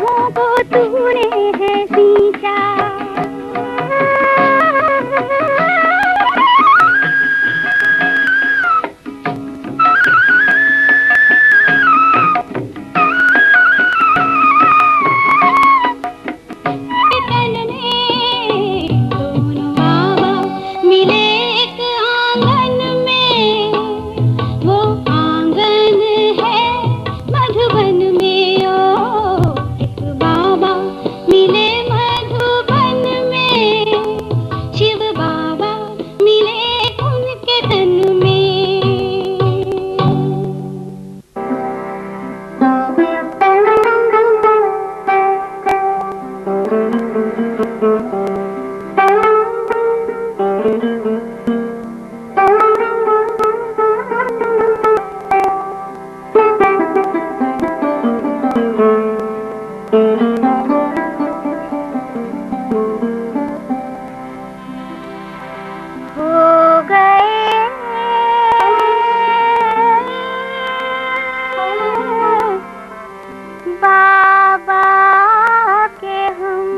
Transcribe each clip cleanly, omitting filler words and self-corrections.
बाहों को तूने है सींचा। बाबा के हम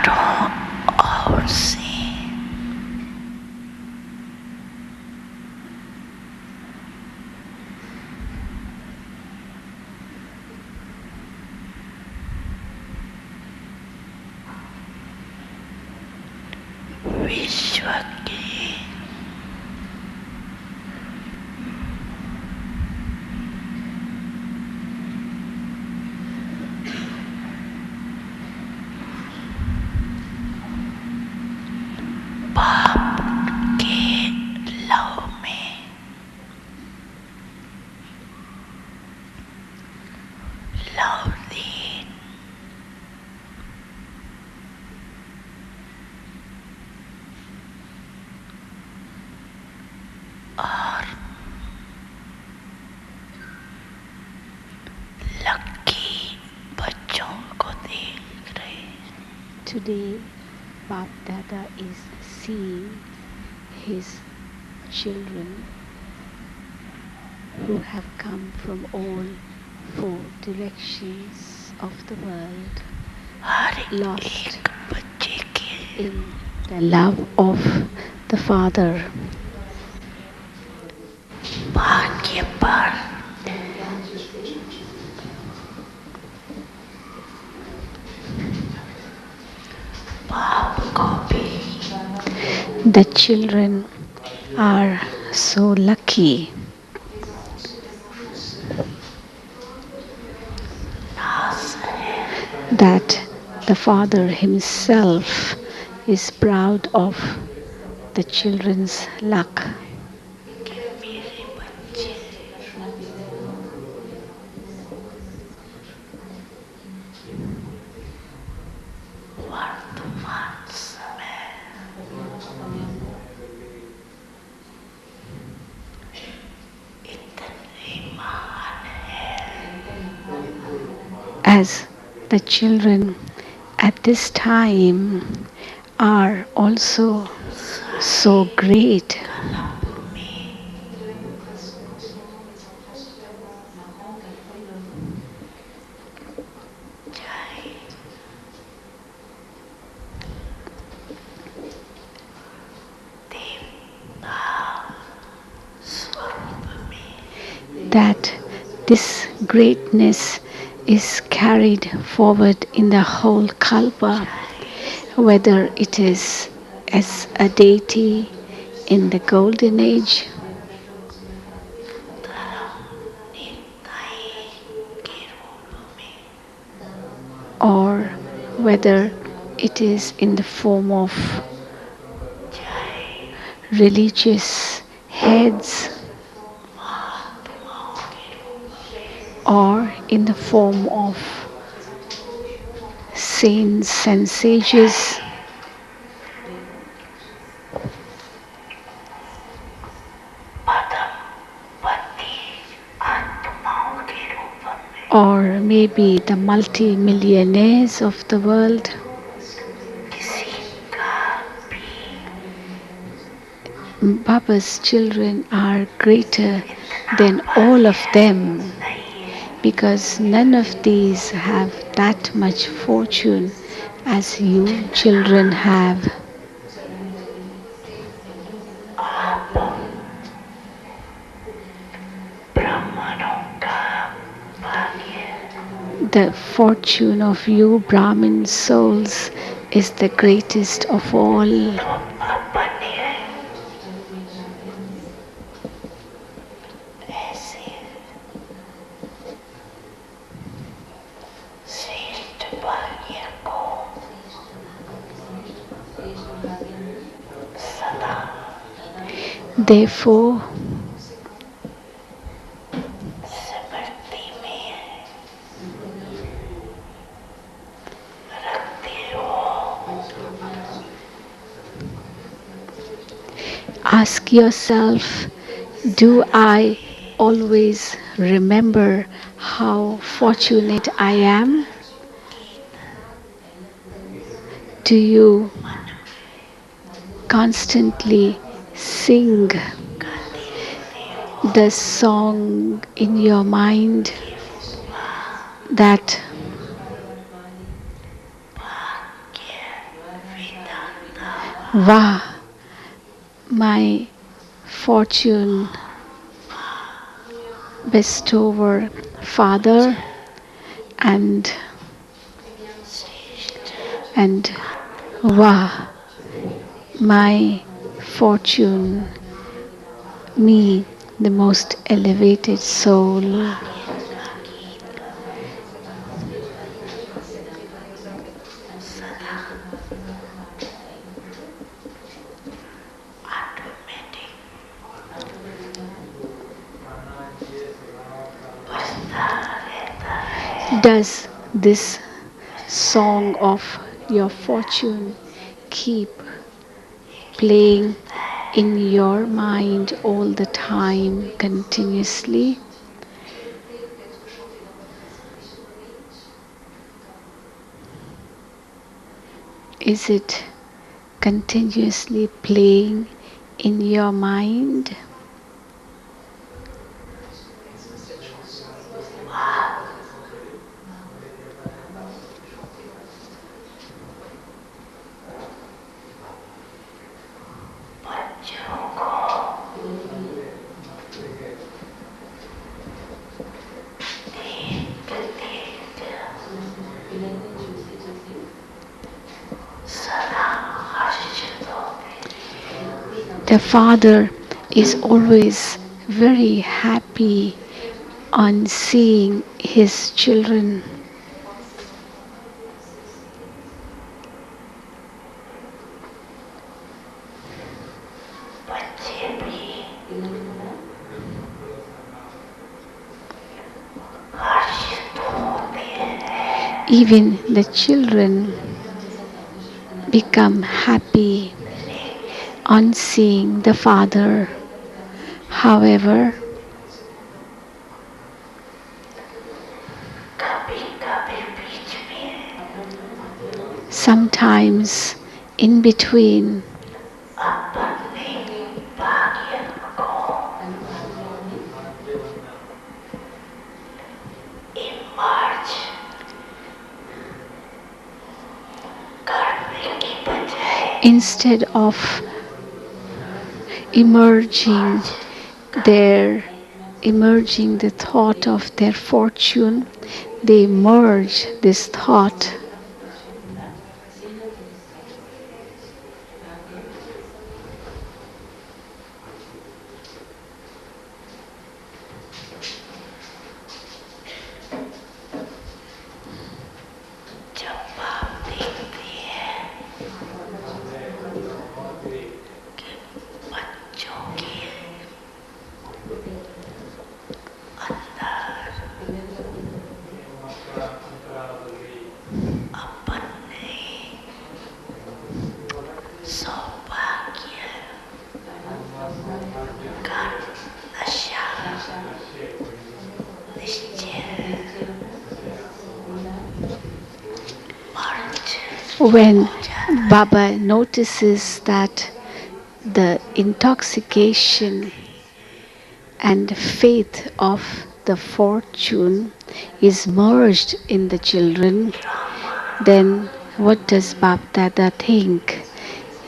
चारों ओर से विश्व के पाप के लव में लवलीन और लकी बच्चों को देख रहे। Today, Bap Dada is seeing his children who have come from all four directions of the world, her lost एक बच्चे के in the love of the Father. भाग्य पर बाप को भी The children are so lucky नाज है that the Father himself is proud of the children's luck. कि मेरे बच्चे वर्तमान समय इतने महान है As the children at this time are also so great चाहे देवता स्वरूप में that this greatness is carried forward in the whole Kalpa, whether it is as a deity in the golden age निर्दयी के रूप में or whether it is in the form of चाहे religious heads महात्माओं के रूप में or in the form of saints and sages पदम पति आत्माओं के रूप में or maybe the multi-millionaires of the world, किसी का भी Baba's children are greater than all of them नहीं है because none of these have that much fortune as you children have. आप ब्राह्मणों का भाग्य The fortune of you Brahmin souls is the greatest of all. अपने ऐसे श्रेष्ठ भाग्य को सदा Therefore, स्मृति में रखते हो ask yourself, do I always remember how fortunate I am? Do you constantly sing the song in your mind that Wah, my fortune bestower, Father, and and Wah, my fortune, me, the most elevated soul. Does this song of your fortune keep playing in your mind all the time, continuously? Is it continuously playing in your mind? The father is always very happy on seeing his children. Even the children become happy on seeing the father. However, sometimes in between, instead of emerging their emerging the thought of their fortune, they merge this thought. When Baba notices that the intoxication and faith of the fortune is merged in the children, then what does Bab Dada think?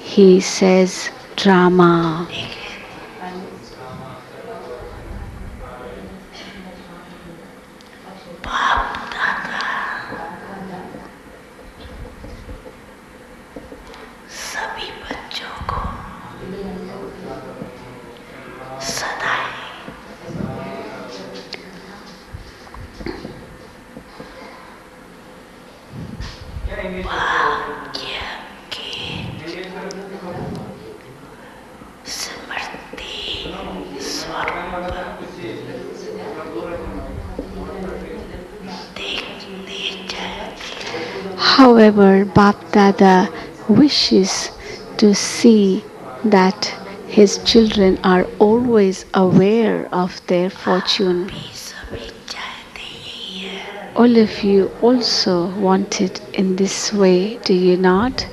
He says, drama. However, Bap Dada wishes to see that his children are always aware of their fortune. All of you also want it in this way, do you not?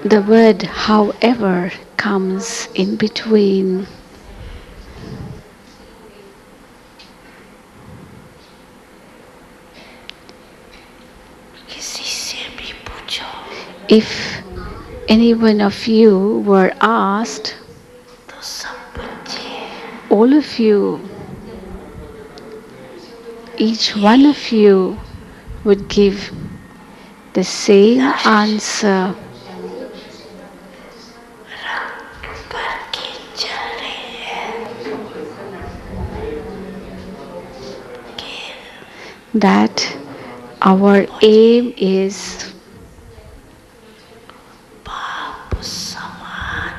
The word however comes in between. If any one of you were asked, तो सब बच्चे all of you, each one of you would give the same answer. रख करके चल रहे हैं कि That our aim is बाप समान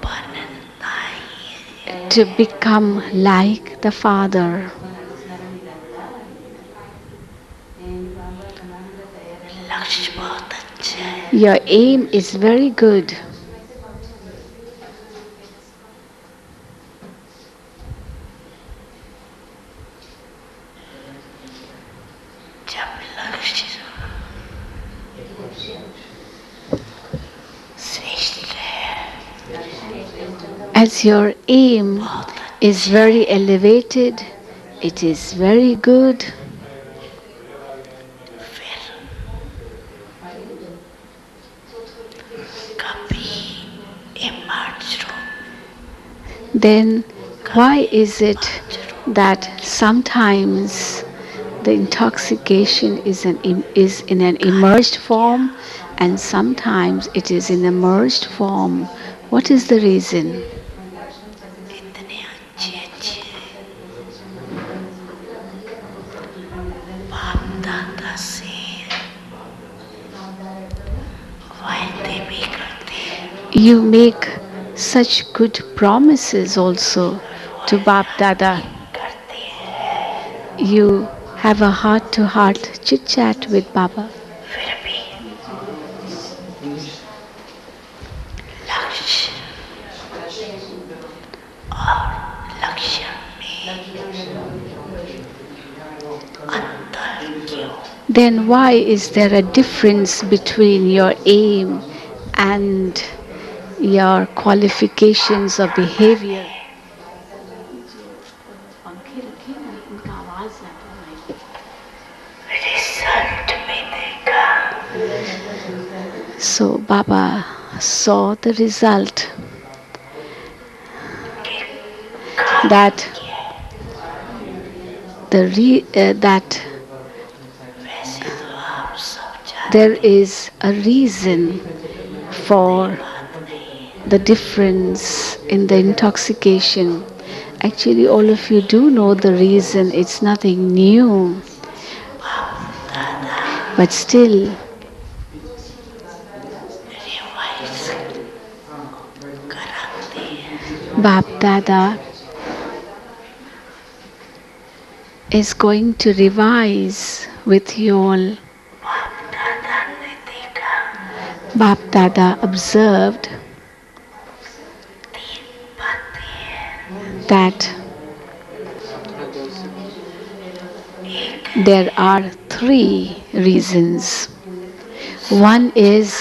बनना ही है। to become like the Father. लक्ष्य बहुत अच्छा है। Your aim is very good. जब लक्ष्य श्रेष्ठ है As your aim is very elevated, it is very good. फिर कभी इमर्ज रूप Then why is it that sometimes the intoxication is in an immersed form and sometimes it is in a merged form? What is the reason? इतने अच्छे अच्छे बाप दादा से वायदे भी करते हैं You make such good promises also to Bap Dada. करते हैं You have a heart to heart chit chat with Baba. फिर भी लक्ष्य और लक्ष्य में अंतर क्यों Then why is there a difference between your aim and your qualifications of behavior? Result में देखा So Baba saw the result that that वैसे तो आप सब जानते there is a reason for बात नहीं the difference in the intoxication. Actually, all of you do know the reason. It's nothing new. दादा But still, रिवाइज कराते हैं Bap Dada is going to revise with you all. बाप दादा ने देखा Bap Dada observed तीन बातें हैं that एक there are three reasons. One is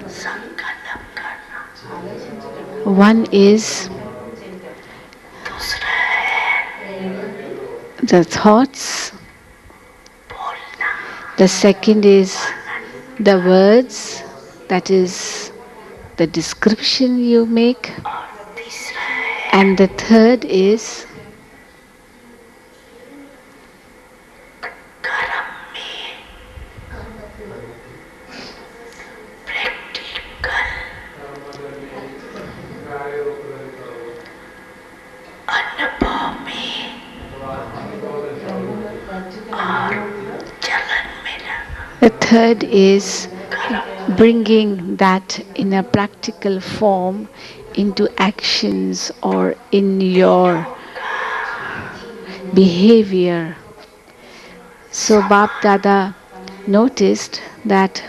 संकल्प करना दूसरा है the thoughts. बोलना The second is the words, that is the description you make. और तीसरा है And the third is कर्म में प्रैक्टिकल अनुभव में और चलन में रहना the third is कर्म bringing that in a practical form into actions or in your behavior. So Bap Dada noticed that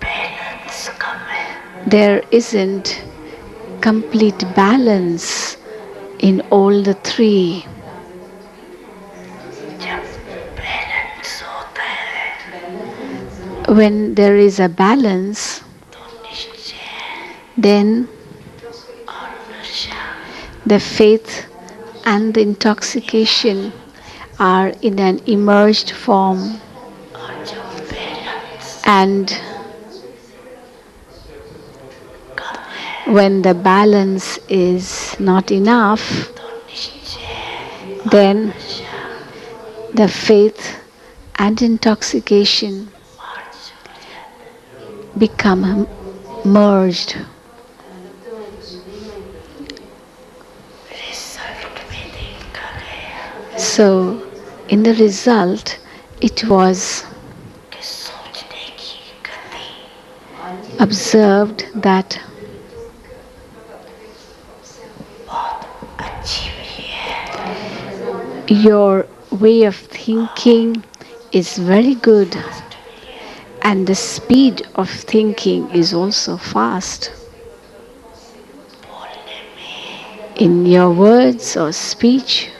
balance कम है there isn't complete balance in all the three. जब बैलेंस होता है When there is a balance, तो निश्चय then और नशा the faith and the intoxication are in an immersed form. And when the balance is not enough, then the faith and intoxication become merged. So, in the result, it was observed that your way of thinking is very good, and the speed of thinking is also fast. In your words or speech,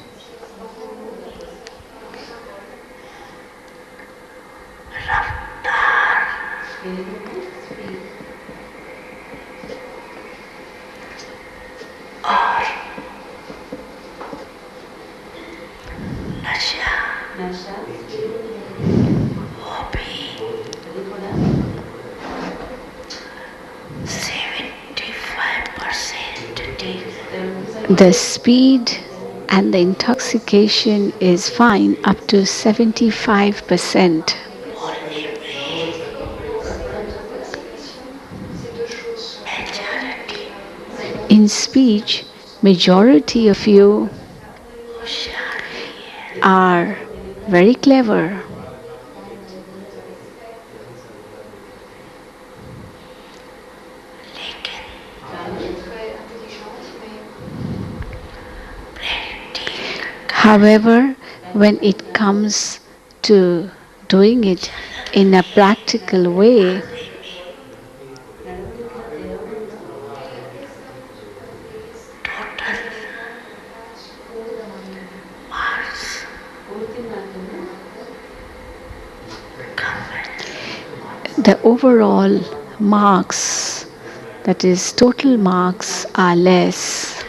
the speed and the intoxication is fine up to 75%. In speech, majority of you are very clever. However, when it comes to doing it in a practical way, the overall marks, that is, total marks, are less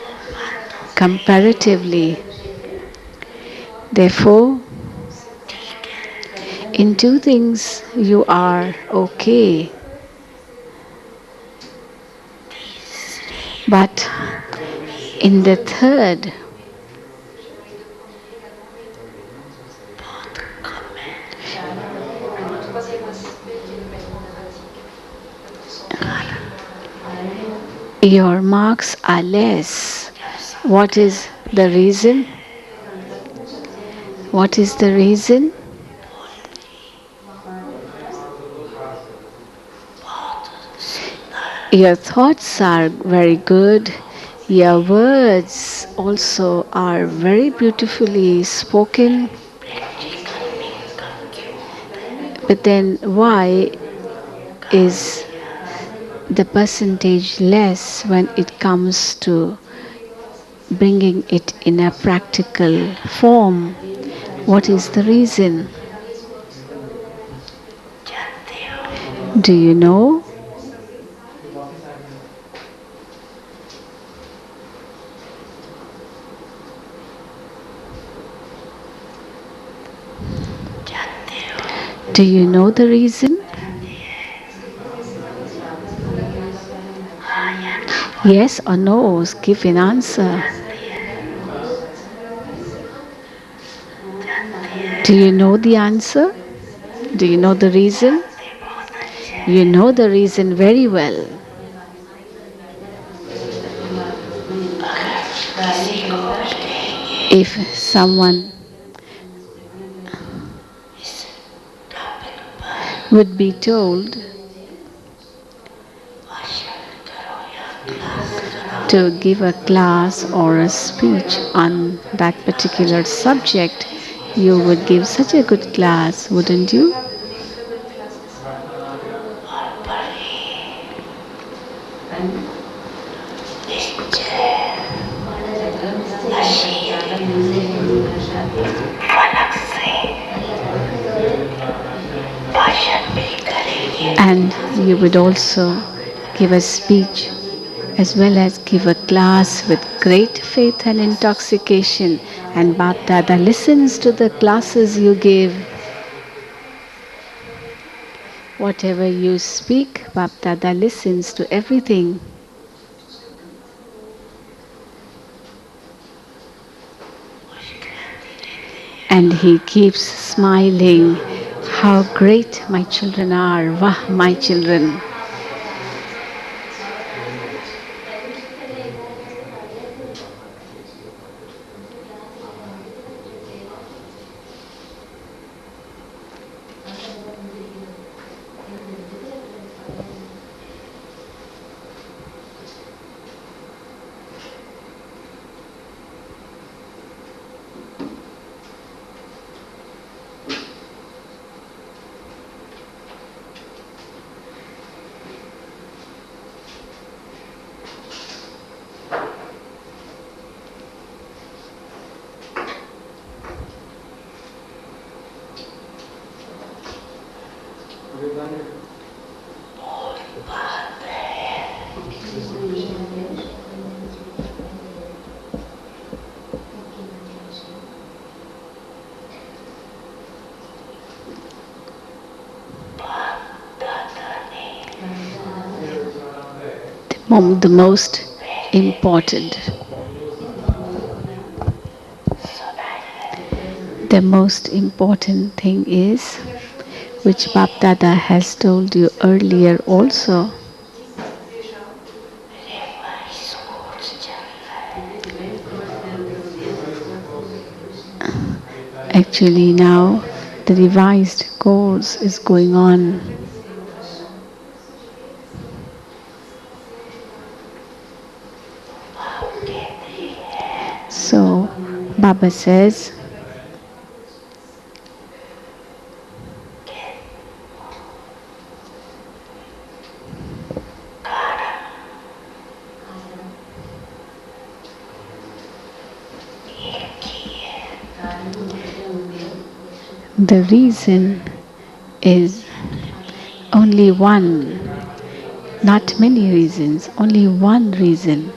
comparatively. Therefore, in two things you are okay, but in the third, your marks are less. What is the reason? What is the reason? Your thoughts are very good. Your words also are very beautifully spoken. But then why is the percentage less when it comes to bringing it in a practical form? What is the reason? Do you know? Do you know the reason? Yes or no? Give an answer. Do you know the answer? Do you know the reason? You know the reason very well. If someone would be told to give a class or a speech on that particular subject, you would give such a good class, wouldn't you? And you would also give a speech as well as give a class with great faith and intoxication, and Bapdada listens to the classes you give. Whatever you speak, Bapdada listens to everything. And he keeps smiling. How great my children are. Wah, my children. The most important. The most important thing is, which Bapdada has told you earlier also, actually now the revised course is going on. So Baba says, the reason is only one, not many reasons, only one reason.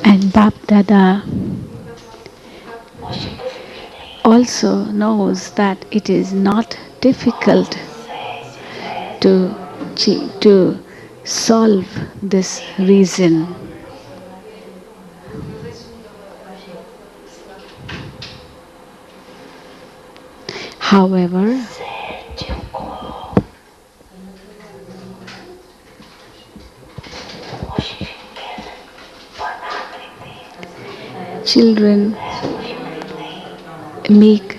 And Bapdada also knows that it is not difficult to solve this reason. However, children make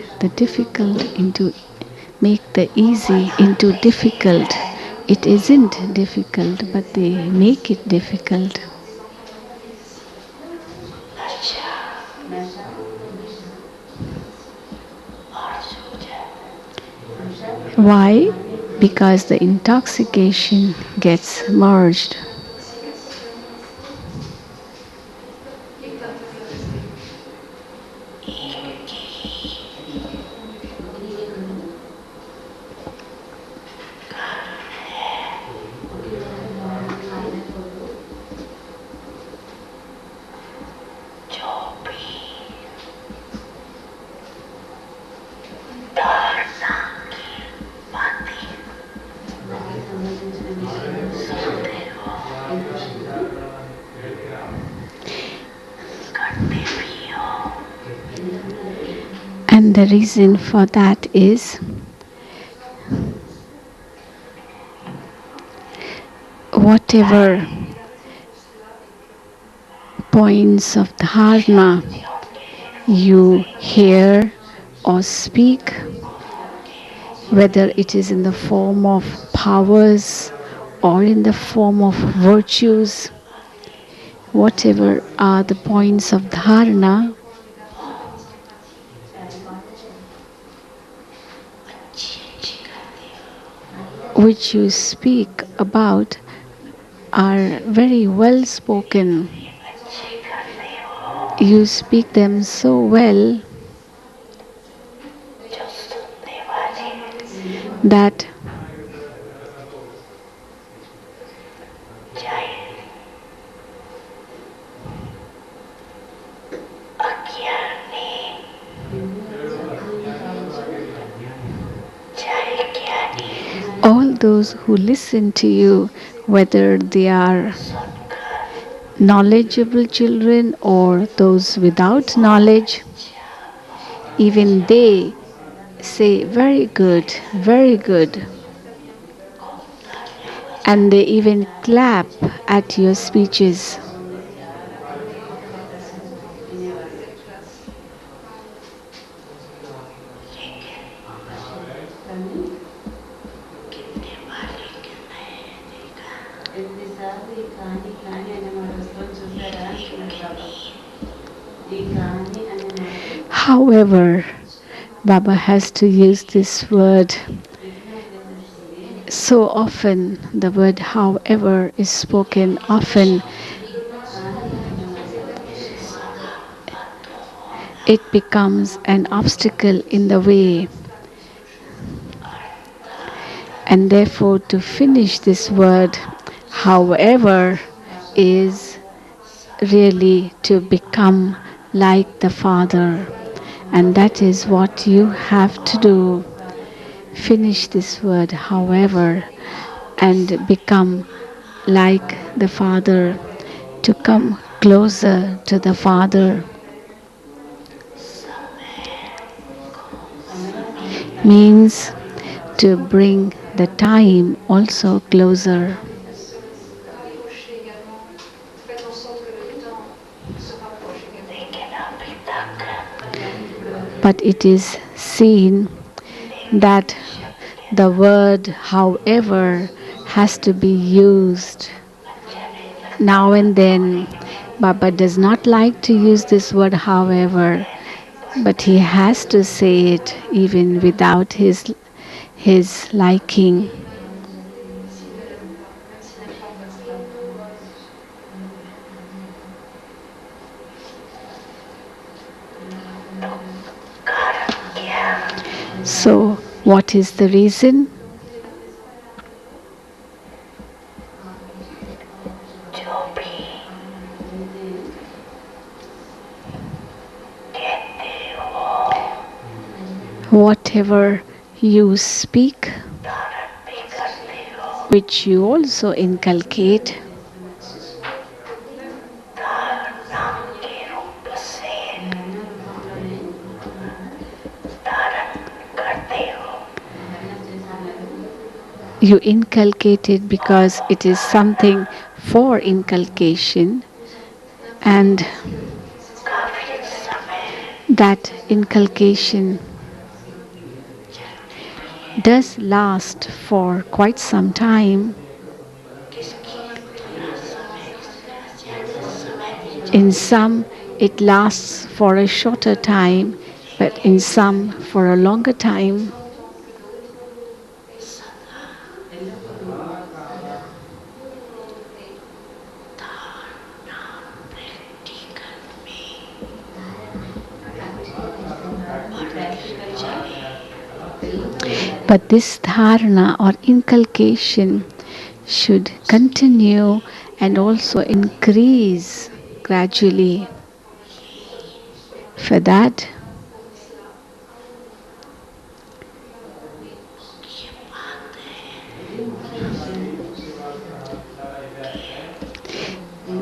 the easy into difficult. It isn't difficult, but they make it difficult. Why? Because the intoxication gets merged. And the reason for that is whatever points of dharma you hear or speak, whether it is in the form of powers or in the form of virtues, whatever are the points of dharana, which you speak about are very well spoken. अच्छी करते हो You speak them so well जो सुनने वाले that चाहे अज्ञानी चाहे ज्ञानी all those who listen to you, whether they are सुनकर knowledgeable children or those without knowledge, अच्छा even they say, very good, very good. And they even clap at your speeches. कितने मालिक नए देखा However, Baba has to use this word so often. The word however is spoken often. It becomes an obstacle in the way. And therefore, to finish this word, however, is really to become like the Father. And that is what you have to do. Finish this word, however, and become like the Father, to come closer to the Father. Means to bring the time also closer. लेकिन अभी तक But it is seen that the word however has to be used now and then. Baba does not like to use this word however, but he has to say it even without his liking. कारण क्या So, what is the reason? जो भी कहते हो Whatever you speak, धारण भी करते हो which you also inculcate, धारणा के रूप से धारण करते हो you inculcate it because it is something for inculcation, and काफी समय that inculcation does last for quite some time. किसकी थोड़ा समय ज़्यादा समय In some, it lasts for a shorter time, but in some, for a longer time. Practical में But this dharana or inculcation should continue and also increase gradually. For that,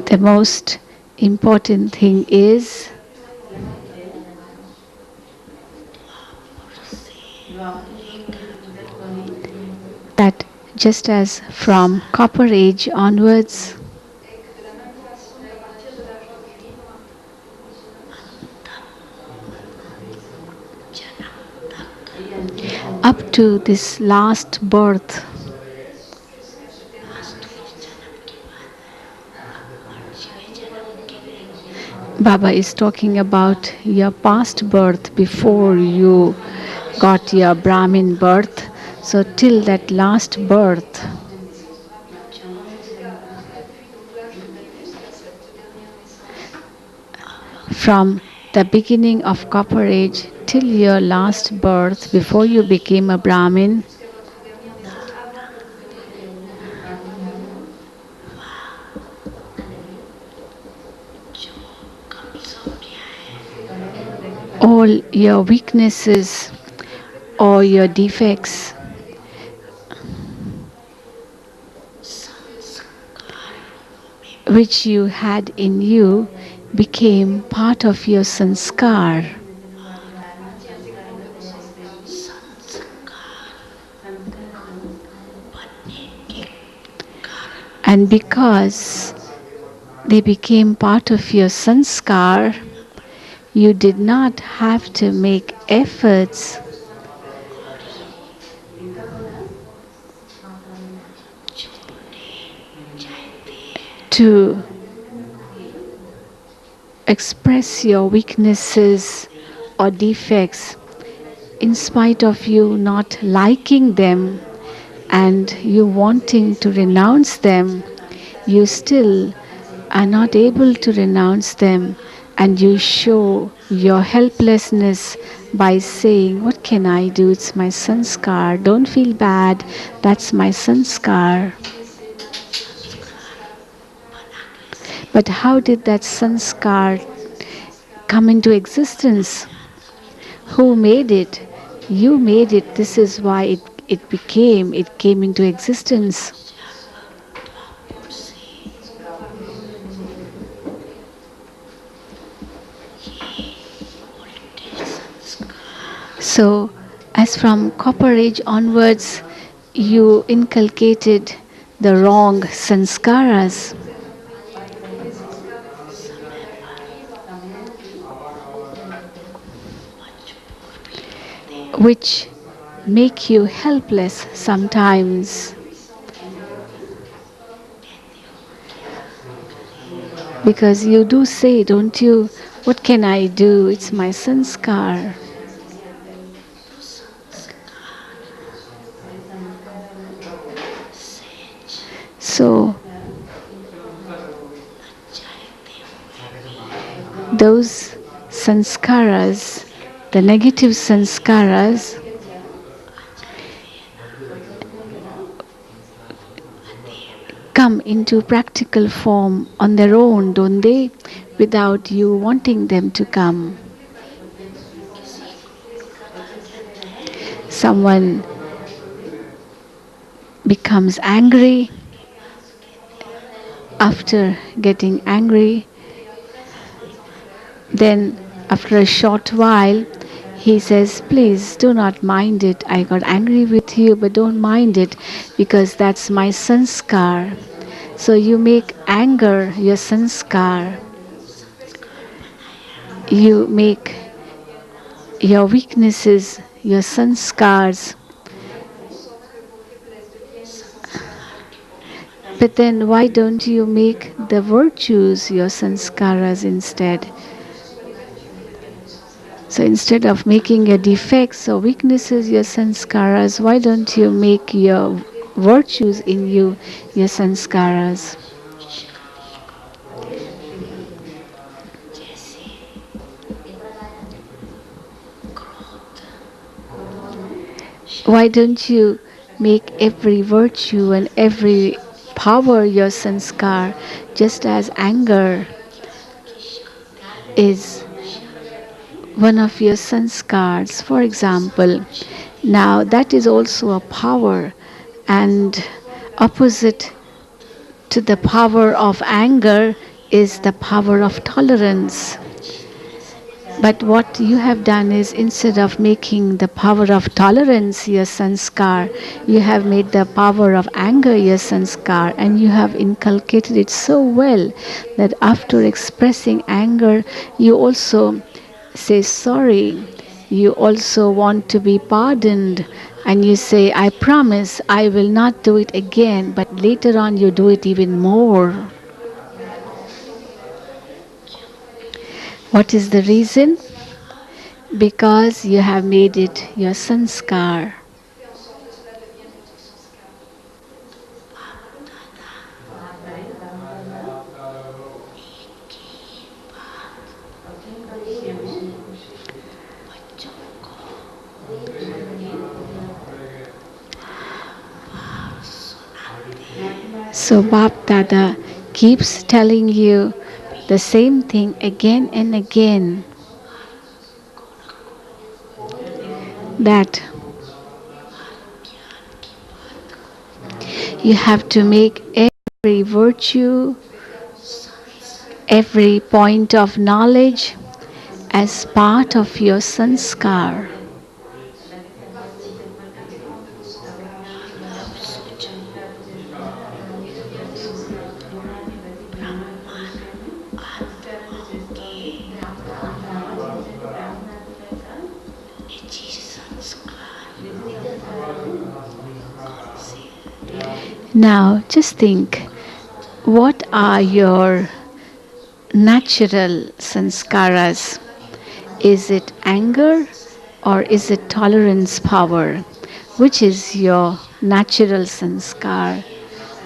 the most important thing is that just as from Copper Age onwards, up to this last birth, Baba is talking about your past birth before you got your Brahmin birth. So, till that last birth, from the beginning of Copper Age till your last birth, before you became a Brahmin, all your weaknesses or your defects which you had in you became part of your sanskar. And because they became part of your sanskar, you did not have to make efforts to express your weaknesses or defects in spite of you not liking them and you wanting to renounce them. You still are not able to renounce them, and you show your helplessness by saying, "What can I do? It's my sanskar. Don't feel bad. That's my sanskar." But how did that sanskar come into existence? Who made it? You made it. This is why it came into existence. So, as from Copper Age onwards, you inculcated the wrong sanskaras, which make you helpless sometimes. Because you do say, don't you, "What can I do? It's my sanskar." So, those sanskaras, the negative sanskaras, come into practical form on their own, don't they? Without you wanting them to come. Someone becomes angry. After getting angry, then after a short while, he says, "Please do not mind it. I got angry with you, but don't mind it because that's my sanskar." So you make anger your sanskar. You make your weaknesses your sanskars. But then why don't you make the virtues your sanskaras instead? So instead of making your defects or weaknesses your sanskaras, why don't you make your virtues in you your sanskaras? Why don't you make every virtue and every power your sanskar, just as anger is one of your sanskars, for example. Now that is also a power, and opposite to the power of anger is the power of tolerance. But what you have done is, instead of making the power of tolerance your sanskar, you have made the power of anger your sanskar, and you have inculcated it so well that after expressing anger, you also say sorry. You also want to be pardoned, and you say, "I promise I will not do it again," but later on you do it even more. What is the reason? Because you have made it your sanskar. So Bap Dada keeps telling you the same thing again and again, that you have to make every virtue, every point of knowledge as part of your sanskar. Now just think, what are your natural sanskaras? Is it anger or is it tolerance power? Which is your natural sanskar?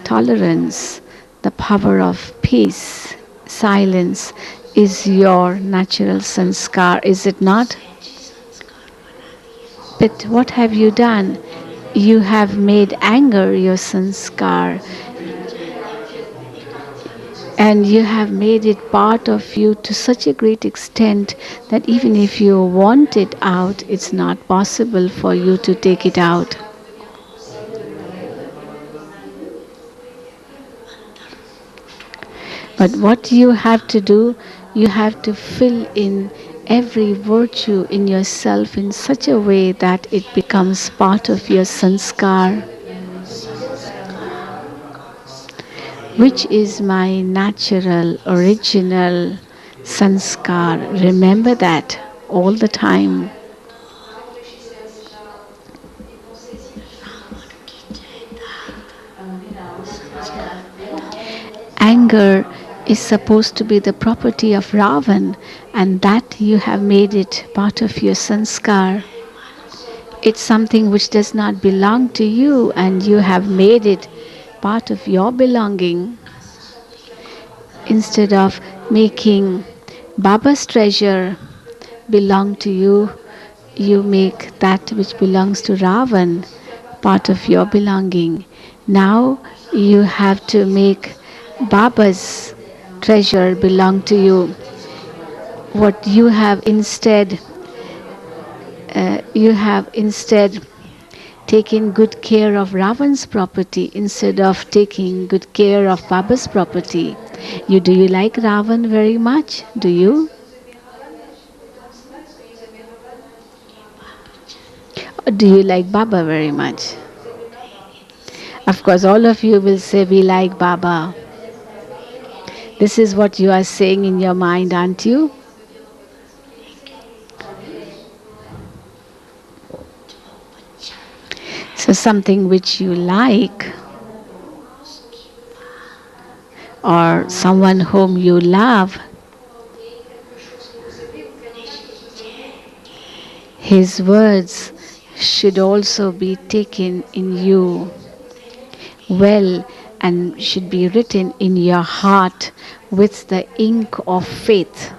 Tolerance, the power of peace, silence is your natural sanskar, is it not? But what have you done? You have made anger your sanskar, and you have made it part of you to such a great extent that even if you want it out, it's not possible for you to take it out. But what you have to do, you have to fill in every virtue in yourself in such a way that it becomes part of your sanskar. Which is my natural, original sanskar. Remember that all the time. Anger is supposed to be the property of Ravan, and that you have made it part of your sanskar. It's something which does not belong to you, and you have made it part of your belonging. Instead of making Baba's treasure belong to you, you make that which belongs to Ravan part of your belonging. Now you have to make Baba's treasure belong to you. What you have instead taken good care of Ravan's property instead of taking good care of Baba's property. Do you like Ravan very much? Do you? Or do you like Baba very much? Of course, all of you will say we like Baba. This is what you are saying in your mind, aren't you? So something which you like, or someone whom you love, his words should also be taken in you well and should be written in your heart with the ink of faith.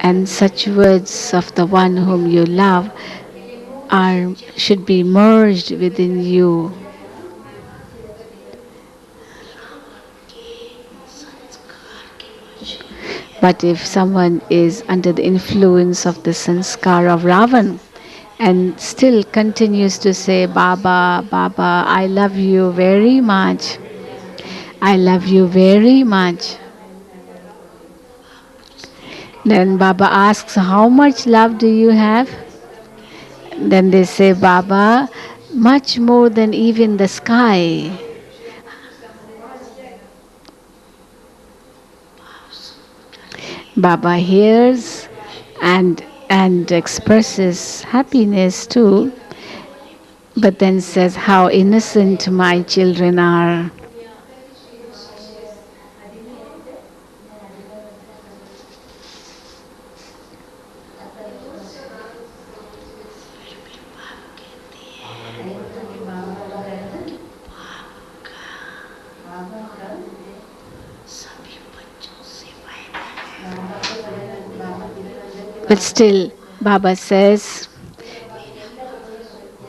And such words of the one whom you love should be merged within you. But if someone is under the influence of the sanskar of Ravan and still continues to say, Baba, Baba, I love you very much, I love you very much, then Baba asks, how much love do you have? Then they say, Baba, much more than even the sky. Baba hears and expresses happiness too, but then says, how innocent my children are. But still, Baba says,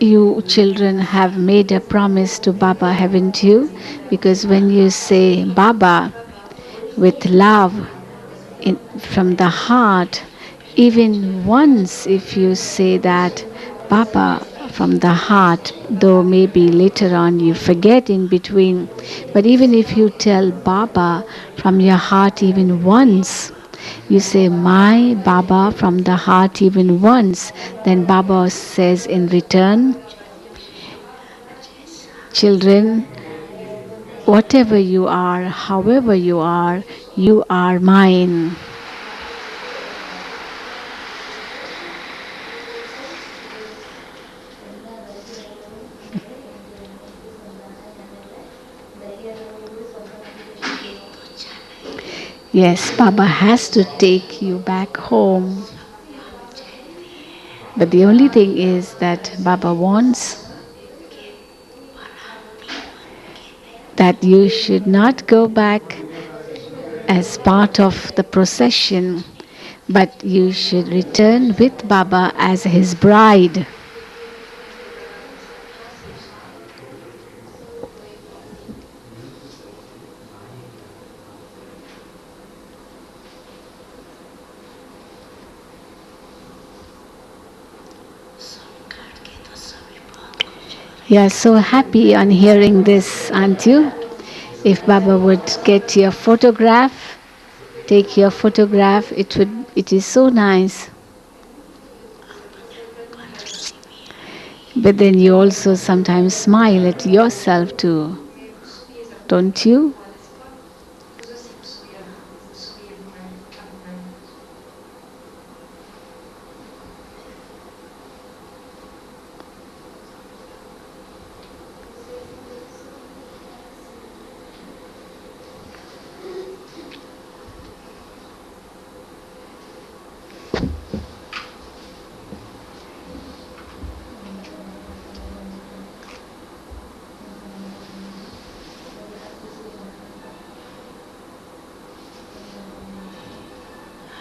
You children have made a promise to Baba, haven't you? Because when you say Baba with love from the heart, even once if you say that Baba from the heart, though maybe later on you forget in between, but even if you tell Baba from your heart even once, you say my Baba from the heart even once, then Baba says in return, children, whatever you are, however you are mine. Yes, Baba has to take you back home. But the only thing is that Baba wants that you should not go back as part of the procession, but you should return with Baba as his bride. You are so happy on hearing this, aren't you? If Baba would get your photograph, take your photograph, it is so nice. But then you also sometimes smile at yourself too, don't you?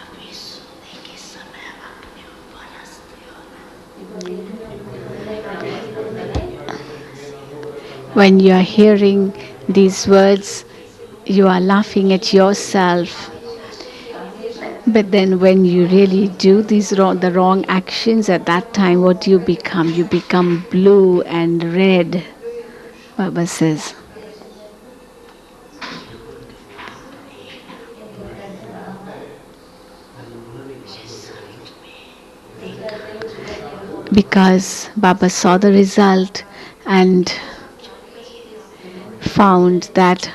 अभी सोने के समय अपने ऊपर हंसते हो ना। When you are hearing these words, you are laughing at yourself. But then when you really do the wrong actions at that time, what do you become? You become blue and red, Baba says. Because Baba saw the result and found that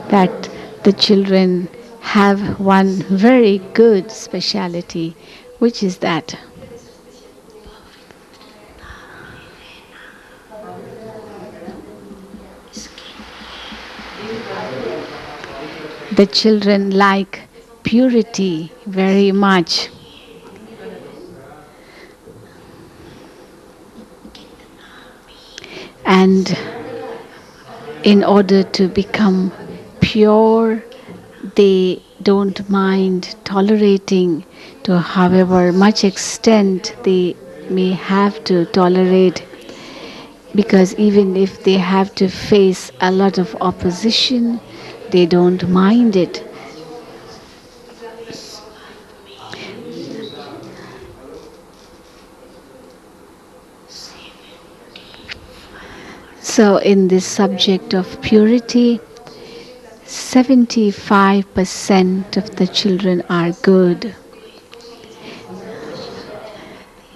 that the children have one very good speciality, which is that the children like purity very much. And in order to become pure, they don't mind tolerating to however much extent they may have to tolerate, because even if they have to face a lot of opposition, they don't mind it. So in this subject of purity, 75% of the children are good.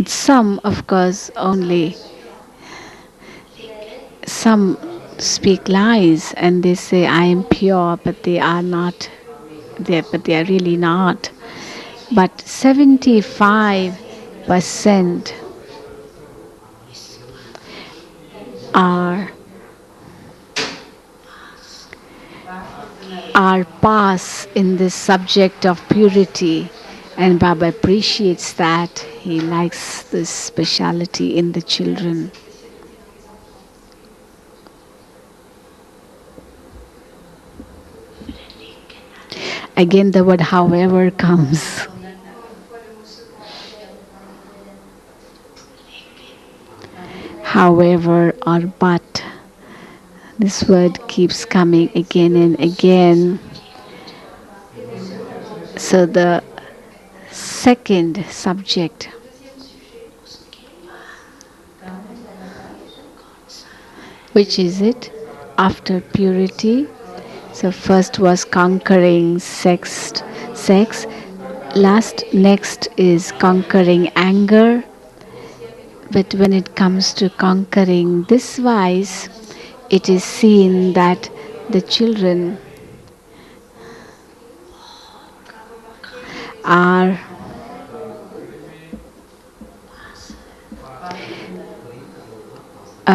Some, of course, only some speak lies and they say I am pure, but they are not. But they are really not. But 75% are pass in this subject of purity, and Baba appreciates that. He likes this speciality in the children. Again, the word however comes. However or but. This word keeps coming again and again. So the second subject, which is it? After purity. So first was conquering sex. Next is conquering anger. But when it comes to conquering this vice, it is seen that the children are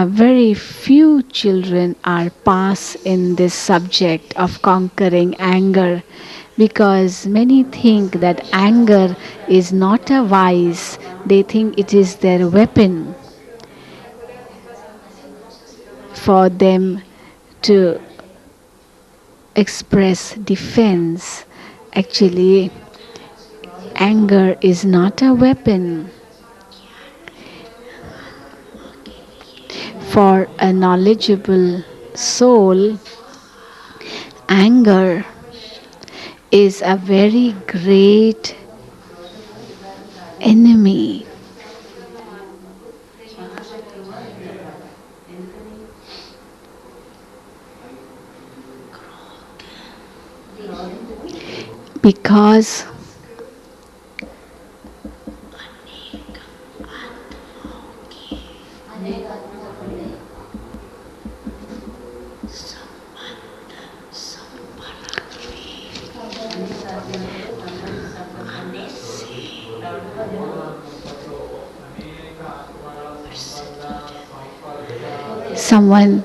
very few children are pass in this subject of conquering anger, because many think that anger is not a vice. They think it is their weapon for them to express defense. Actually, anger is not a weapon. For a knowledgeable soul, anger is a very great enemy. Because someone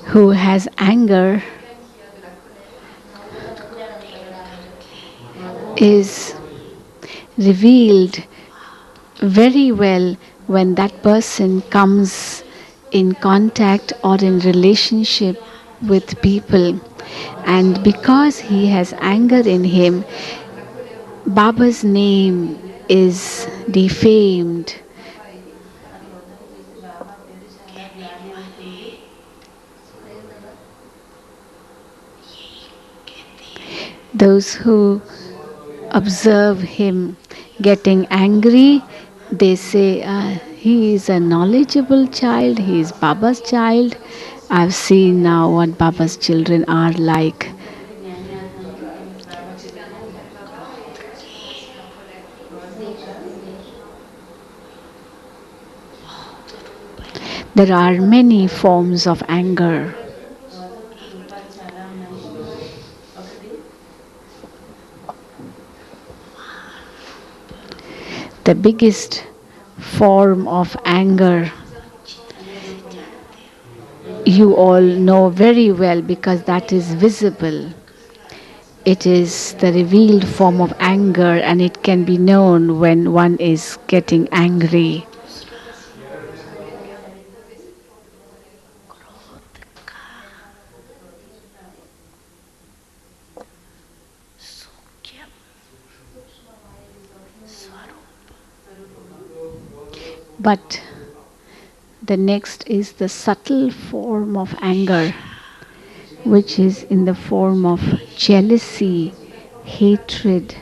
who has anger is revealed very well when that person comes in contact or in relationship with people. And because he has anger in him, Baba's name is defamed. Those who observe him getting angry, they say, he is a knowledgeable child, he is Baba's child. I've seen now what Baba's children are like. There are many forms of anger. The biggest form of anger you all know very well, because that is visible. It is the revealed form of anger, and it can be known when one is getting angry. But the next is the subtle form of anger, which is in the form of jealousy, hatred.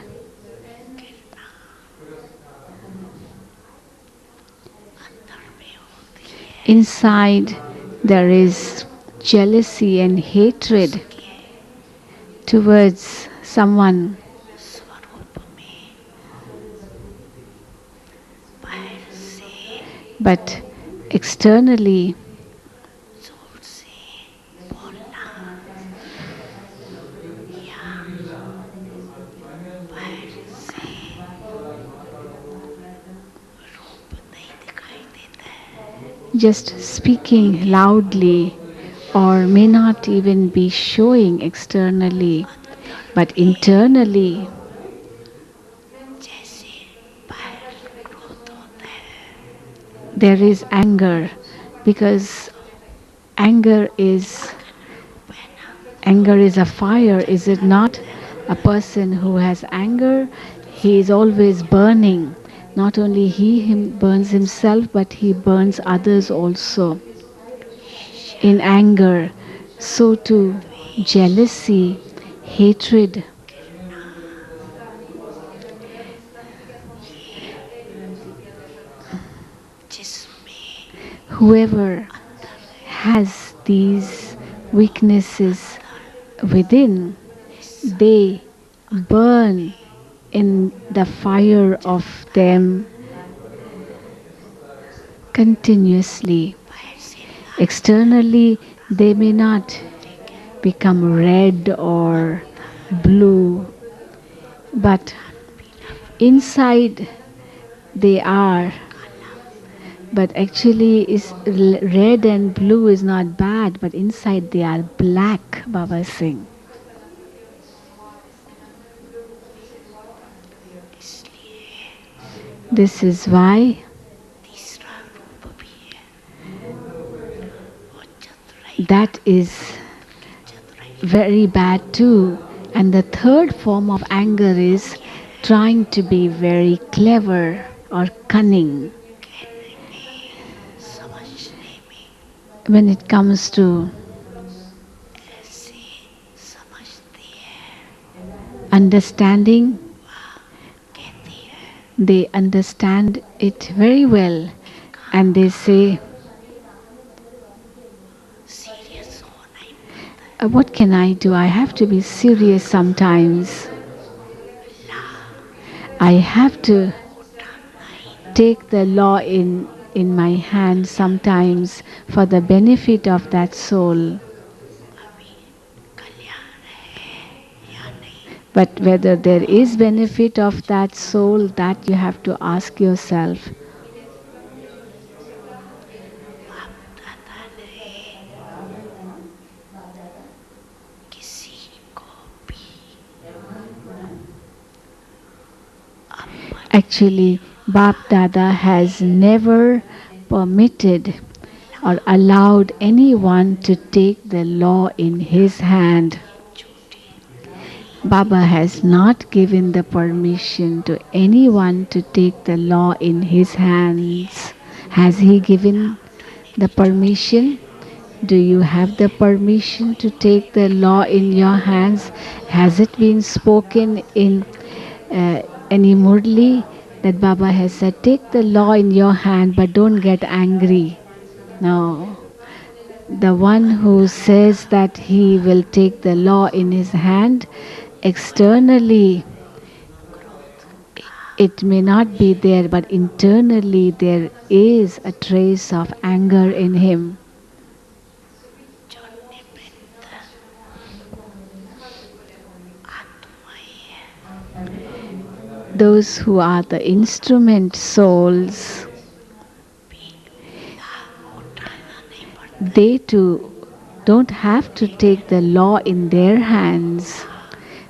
Inside there is jealousy and hatred towards someone. But externally, just speaking loudly or may not even be showing externally, but internally there is anger, because anger is a fire, is it not? A person who has anger, he is always burning. Not only he him burns himself, but he burns others also. In anger, so too jealousy, hatred. जिसमें Whoever has these weaknesses within, they burn in the fire of them continuously. Externally, they may not become red or blue, but inside they are. But actually, red and blue is not bad, but inside they are black, Baba is saying. इसलिए This is why तीसरा रूप भी है वो चतुराई that is चतुराई very bad too. And the third form of anger is trying to be very clever or cunning कहने में समझने में when it comes to ऐसे समझती है understanding. कहती है They understand it very well and they say, serious होना ही पड़ता What can I do? I have to be serious sometimes. I have to take the law in my hand sometimes for the benefit of that soul. अभी कल्याण है या नहीं But whether there is benefit of that soul, that you have to ask yourself. बाप दादा ने किसी को भी Actually, Bap Dada has never permitted or allowed anyone to take the law in his hand. Baba has not given the permission to anyone to take the law in his hands. Has he given the permission? Do you have the permission to take the law in your hands? Has it been spoken in any Murli that Baba has said, take the law in your hand but don't get angry? No. The one who says that he will take the law in his hand, externally it may not be there, but internally there is a trace of anger in him. जो निवृत्त आत्माएं हैं Those who are the instrument souls, भी लाभ उठाना नहीं पड़ता they too don't have to take the law in their hands,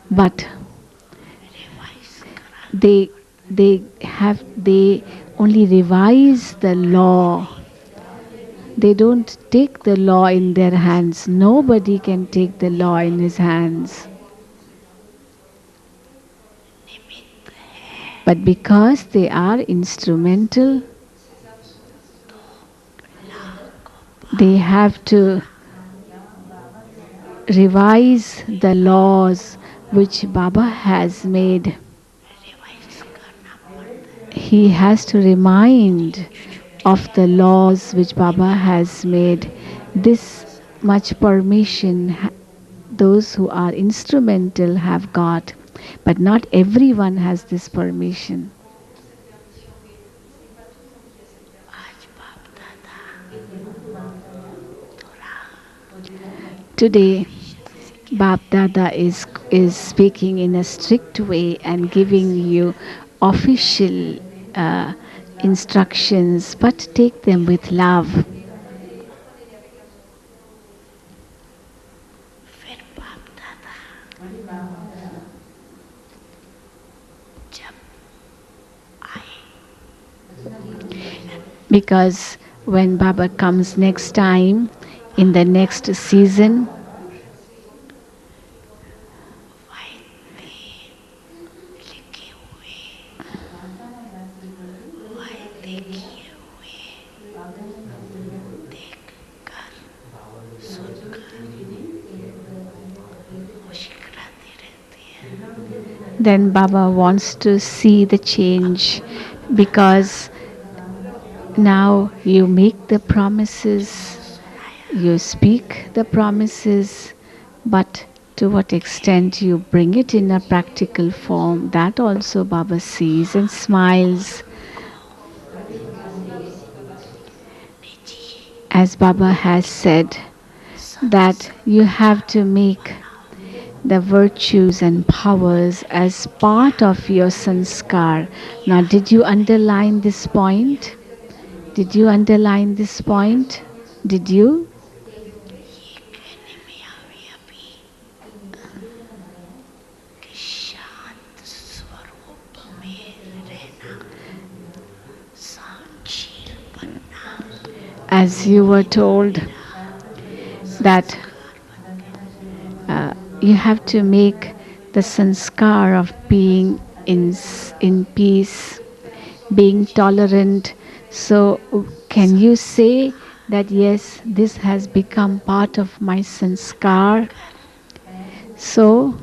but revise करा they only revise the law. They don't take the law in their hands. Nobody can take the law in his hands. निमित्त है But because they are instrumental, they have to revise the laws which Baba has made. Revise करना पड़ता है He has to remind of the laws which Baba has made. This much permission those who are instrumental have got, but not everyone has this permission. आज बाप दादा Today, Bap Dada is speaking in a strict way and giving you official instructions, but take them with love. फिर बाप दादा जब आए Because when Baba comes next time, in the next season, white then Baba wants to see the change, because now you make the promises, you speak the promises, but to what extent you bring it in a practical form, that also Baba sees and smiles. As Baba has said, that you have to make the virtues and powers as part of your sanskar. Now, did you underline this point? Did you underline this point? Did you? As you were told that you have to make the sanskar of being in peace, being tolerant. So, can you say that yes, this has become part of my sanskar? So,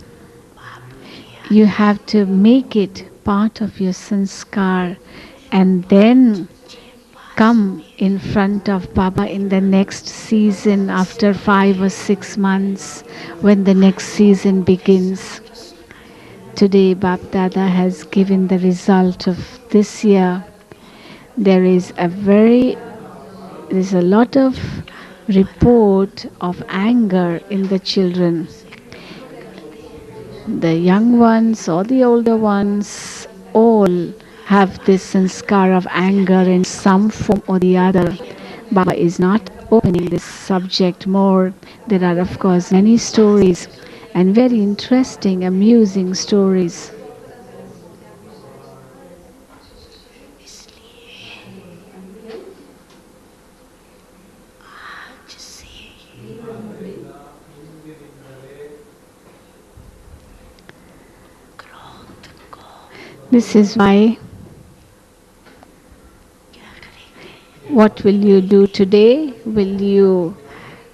you have to make it part of your sanskar and then come in front of Baba in the next season after 5 or 6 months when the next season begins. Today, Bab Dada has given the result of this year. There's a lot of report of anger in the children. The young ones or the older ones all have this sanskar of anger in some form or the other. Baba is not opening this subject more. There are, of course, many stories and very interesting, amusing stories. This is why, what will you do today? Will you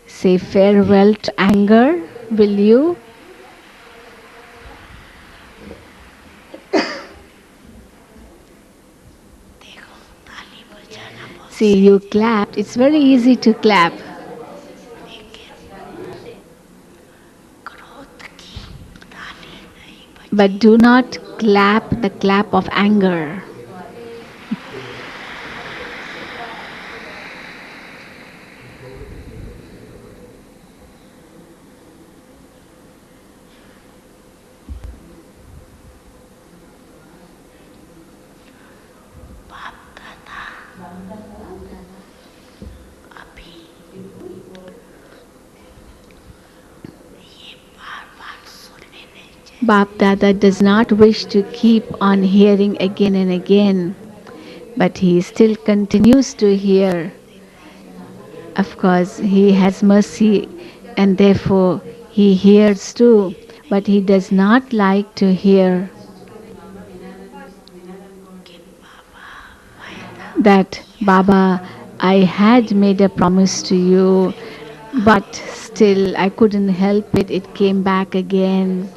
say farewell to anger? Will you? See, you clapped. It's very easy to clap. But do not clap the clap of anger. Bap Dada does not wish to keep on hearing again and again, but he still continues to hear. Of course, he has mercy and therefore he hears too, but he does not like to hear that, Baba, I had made a promise to you, but still I couldn't help it, it came back again.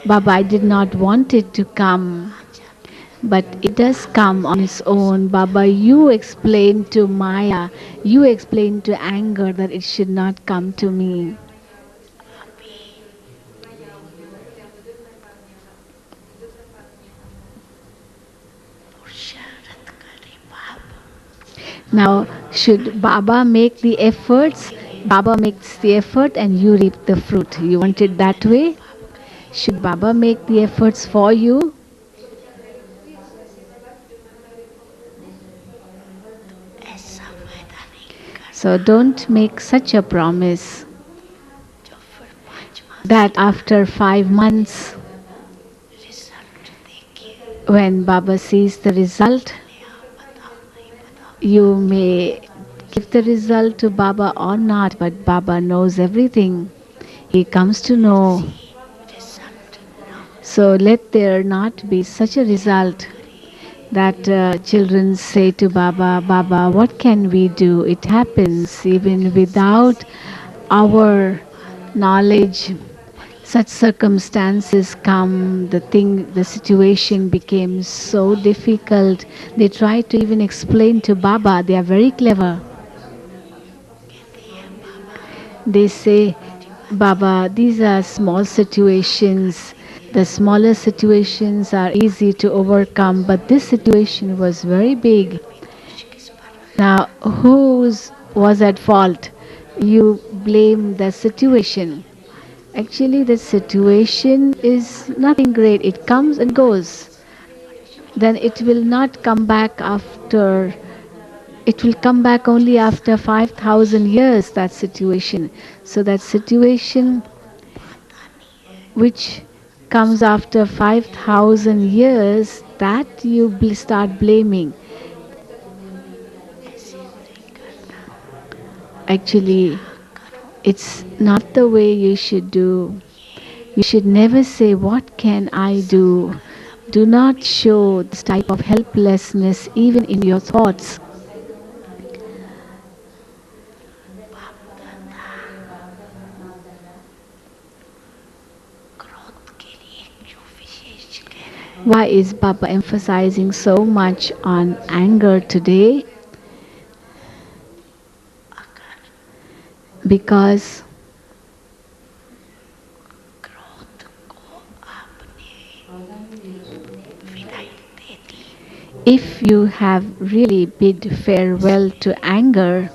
Baba, I did not want it to come, but it does come on its own. Baba, you explained to Maya, you explained to anger that it should not come to me. Now, should Baba make the efforts? Baba makes the effort and you reap the fruit. You want it that way? Should Baba make the efforts for you? So don't make such a promise that after 5 months, when Baba sees the result, you may give the result to Baba or not, but Baba knows everything. He comes to know. So let there not be such a result that children say to Baba, Baba, what can we do? It happens even without our knowledge. such circumstances come, the situation became so difficult. They try to even explain to Baba. They are very clever. They say, Baba, these are small situations. The smaller situations are easy to overcome, but this situation was very big. Now, who was at fault? You blame the situation. Actually, the situation is nothing great. It comes and goes. Then it will not come back after, it will come back only after 5,000 years, that situation. So, that situation which comes after 5,000 years, that you start blaming. Actually, it's not the way you should do. You should never say, what can I do? Do not show this type of helplessness even in your thoughts. Why is Baba emphasizing so much on anger today? Because if you have really bid farewell to anger,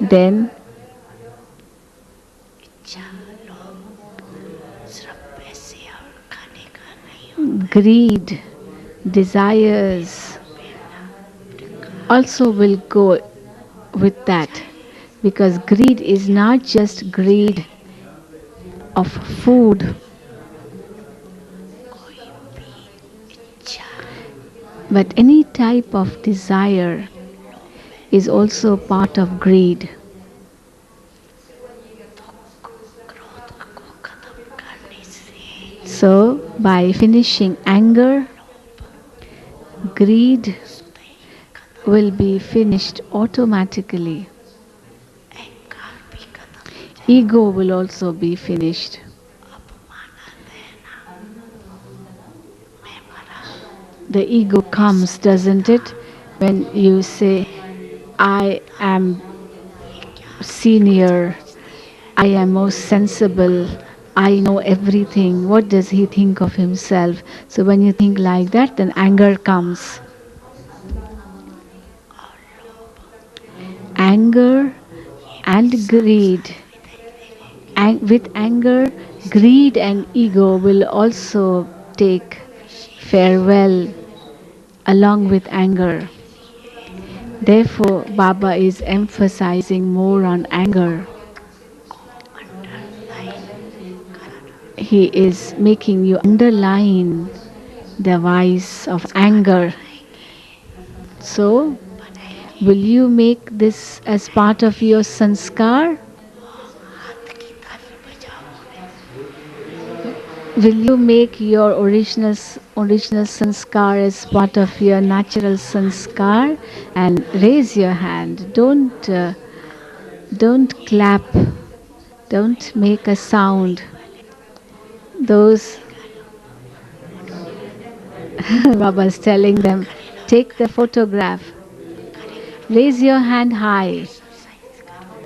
then greed, desires also will go with that. Because greed is not just greed of food, but any type of desire is also part of greed. So, by finishing anger, greed will be finished automatically. Ego will also be finished. The ego comes, doesn't it? When you say, I am senior, I am most sensible, I know everything. What does he think of himself? So when you think like that, then anger comes. Anger and greed. With anger, greed and ego will also take farewell along with anger. Therefore, Baba is emphasizing more on anger. He is making you underline the vice of anger. So, will you make this as part of your sanskar? Will you make your original sanskar as part of your natural sanskar? And raise your hand. Don't clap. Don't make a sound. Those Baba is telling them, take the photograph. Raise your hand high.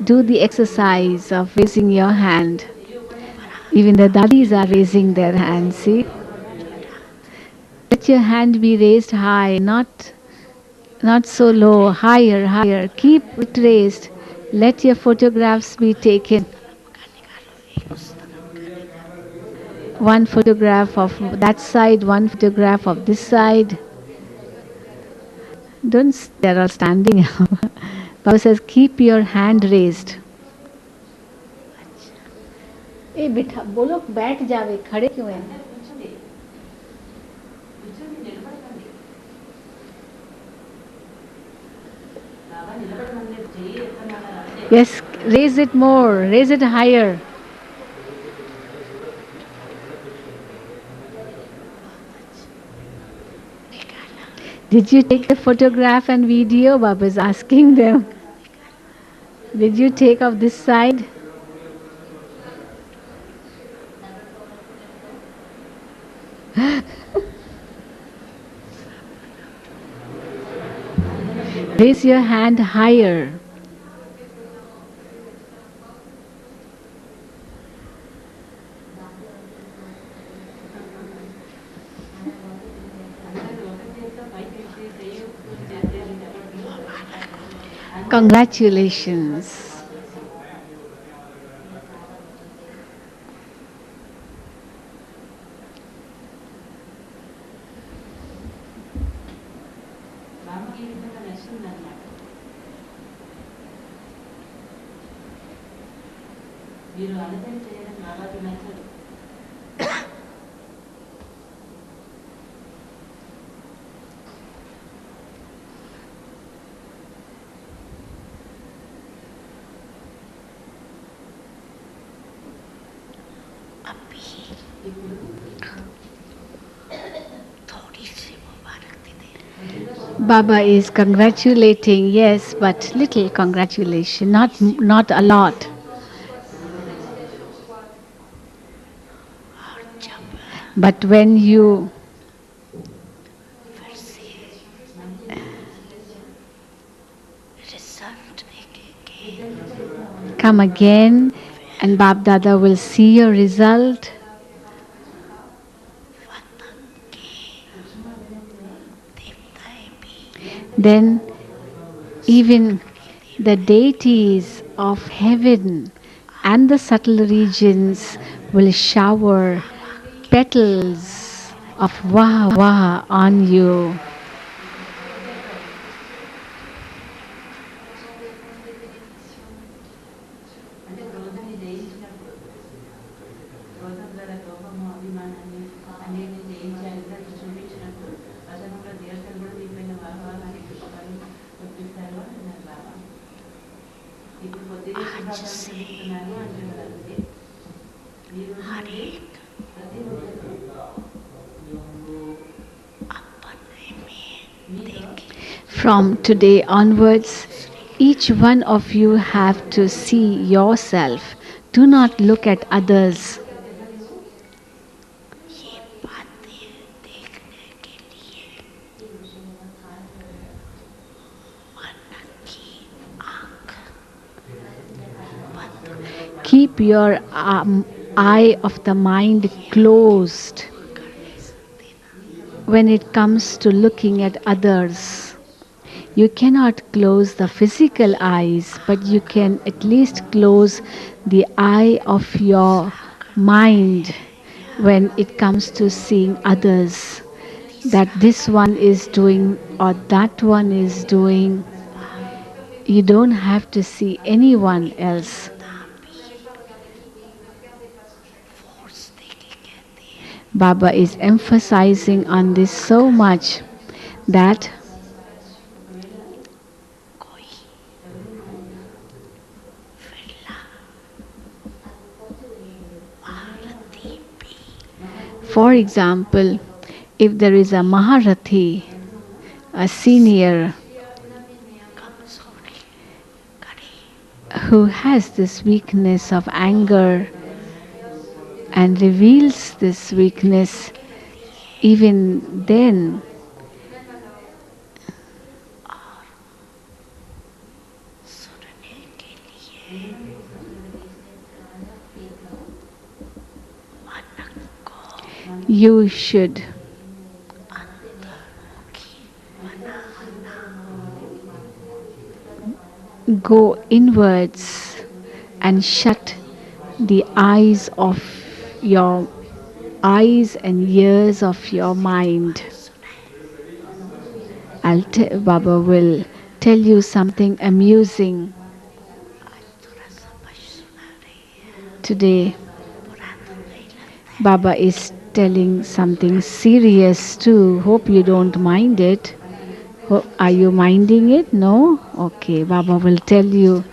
Do the exercise of raising your hand. Even the dadis are raising their hands, see? Let your hand be raised high, not so low, higher, higher. Keep it raised. Let your photographs be taken. One photograph of that side, one photograph of this side. They're all standing. Baba says, keep your hand raised. ए बिठा वो लोग बैठ जावे खड़े क्यों हैं Yes, raise it more, raise it higher. Did you take the photograph and video? Baba is asking them. Did you take off this side? Raise your hand higher. Congratulations. अभी थोड़ी सी मुबारक दे दे। Baba is congratulating, yes, but little congratulation, not a lot. और जब But when you फिर से result देखेंगे come again and Bab Dada will see your result, वतन के देवताएं भी then even the deities of heaven and the subtle regions will shower petals of Vaha Vaha on you. आज से हर एक अपने में देखे From today onwards, each one of you have to see yourself. Do not look at others. ये बातें देखने के लिए मन की आँख बंद कर Keep your eye of the mind closed when it comes to looking at others. You cannot close the physical eyes, but you can at least close the eye of your mind when it comes to seeing others. That this one is doing or that one is doing. You don't have to see anyone else. Force देके कहती है Baba is emphasizing on this so much that कोई फिरला महारथी भी for example, if there is a Maharathi, a senior कमजोरी करे who has this weakness of anger and reveals this weakness, even then सुनने के लिए मन को you should अंतर्मुखी बनाना go inwards and shut the eyes and ears of your mind. Baba will tell you something amusing आज थोड़ा समझ सुना रही है today. बुरा तो नहीं लगता है Baba is telling something serious too. Hope you don't mind it. Are you minding it? No? Okay, Baba will tell you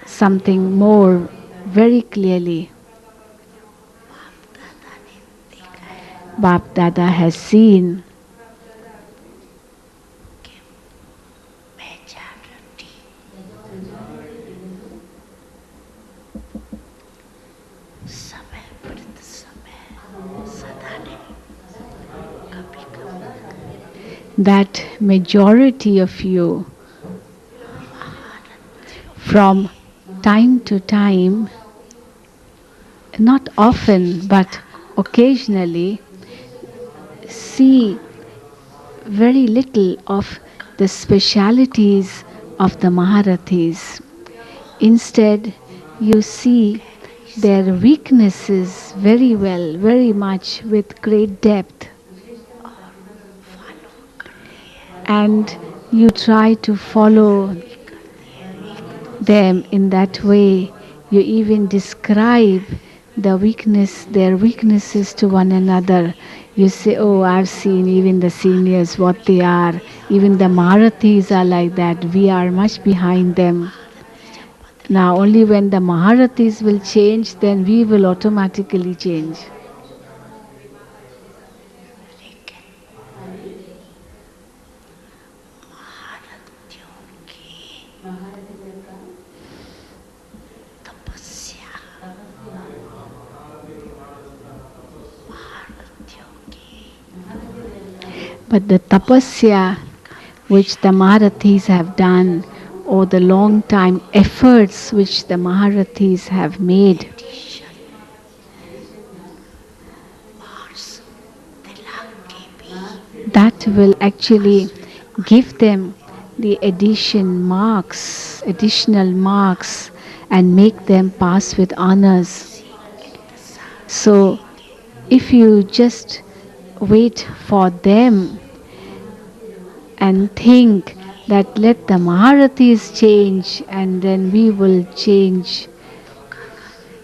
something more very clearly. दादा ने देखा है Bab Dada has seen कि मैं जागृति that majority of you from time to time, not often but occasionally, see very little of the specialities of the Maharathis. Instead, you see their weaknesses very well, very much with great depth, and you try to follow them in that way. You even describe their weaknesses to one another. You say, "Oh, I've seen even the seniors what they are. Even the Maharathis are like that. We are much behind them." Now, only when the Maharathis will change, then we will automatically change. But the tapasya which the Maharathis have done, or the long time efforts which the Maharathis have made, that will actually give them the additional marks, and make them pass with honors. So if you just wait for them and think that let the Maharathis change and then we will change,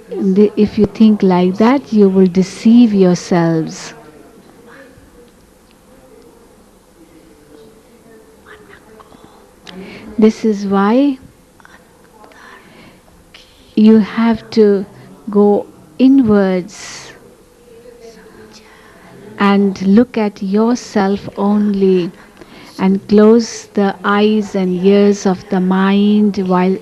if you think like that, you will deceive yourselves. This is why you have to go inwards and look at yourself only, and close the eyes and ears of the mind while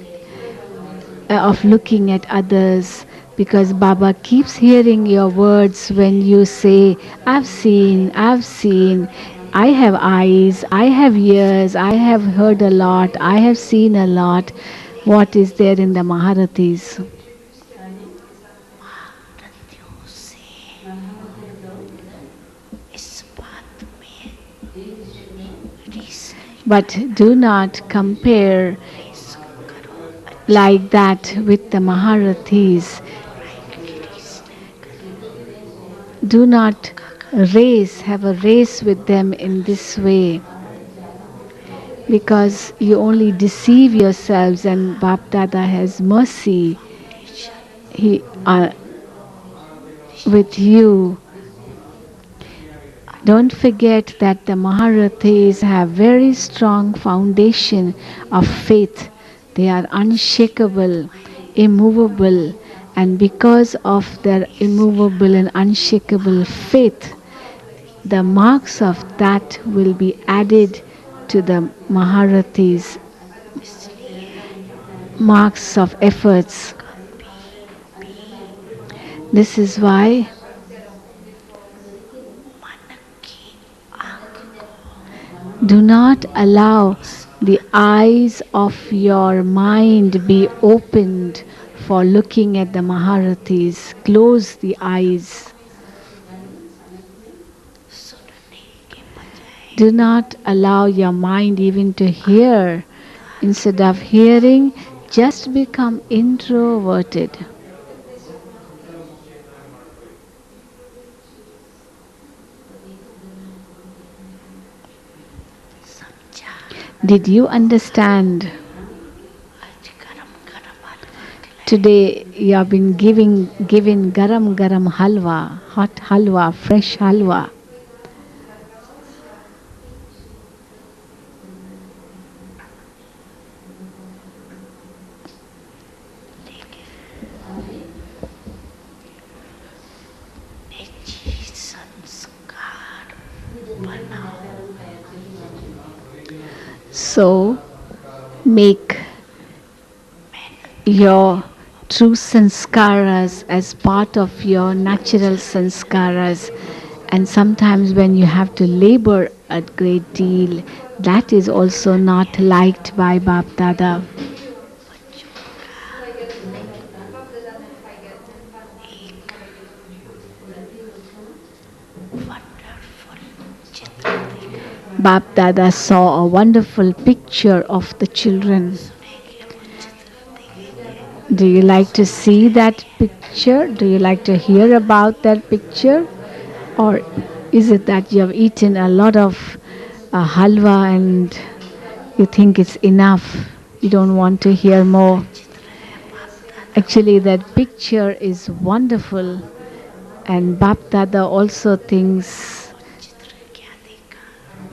of looking at others, because Baba keeps hearing your words when you say, I've seen, I have eyes, I have ears, I have heard a lot, I have seen a lot. What is there in the Maharathis? But do not compare like that with the Maharathis. Do not have a race with them in this way, because you only deceive yourselves, and Bap Dada has mercy with you. Don't forget that the Maharathis have very strong foundation of faith. They are unshakable, immovable, and because of their immovable and unshakable faith, the marks of that will be added to the Maharathis' marks of efforts. This is why do not allow the eyes of your mind be opened for looking at the Maharathis. Close the eyes. Do not allow your mind even to hear. Instead of hearing, just become introverted. Did you understand? Today you have been given garam halwa, hot halwa, fresh halwa. So make your true sanskaras as part of your natural sanskaras, And sometimes when you have to labor a great deal, that is also not liked by Bap Dada. Bap Dada saw a wonderful picture of the children. Do you like to see that picture? Do you like to hear about that picture? Or is it that you have eaten a lot of halwa and you think it's enough? You don't want to hear more? Actually, that picture is wonderful, and Bap Dada also thinks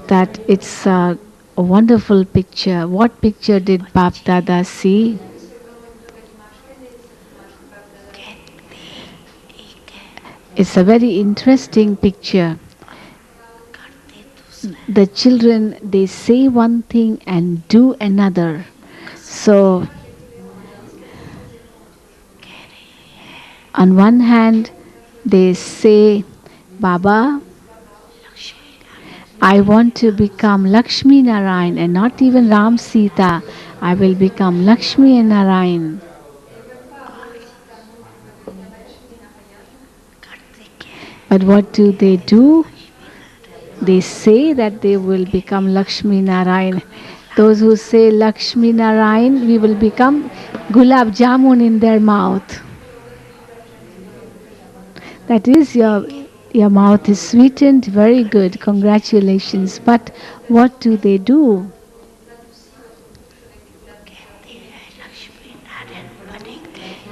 that it's a wonderful picture. What picture did Bap Dada see? It's a very interesting picture. The children, they say one thing and do another. So, on one hand, they say, Baba, I want to become Lakshmi Narayan and not even Ram Sita. I will become Lakshmi and Narayan. But what do? They say that they will become Lakshmi Narayan. Those who say Lakshmi Narayan, we will become Gulab Jamun in their mouth. That is, your mouth is sweetened, very good, congratulations. But what do?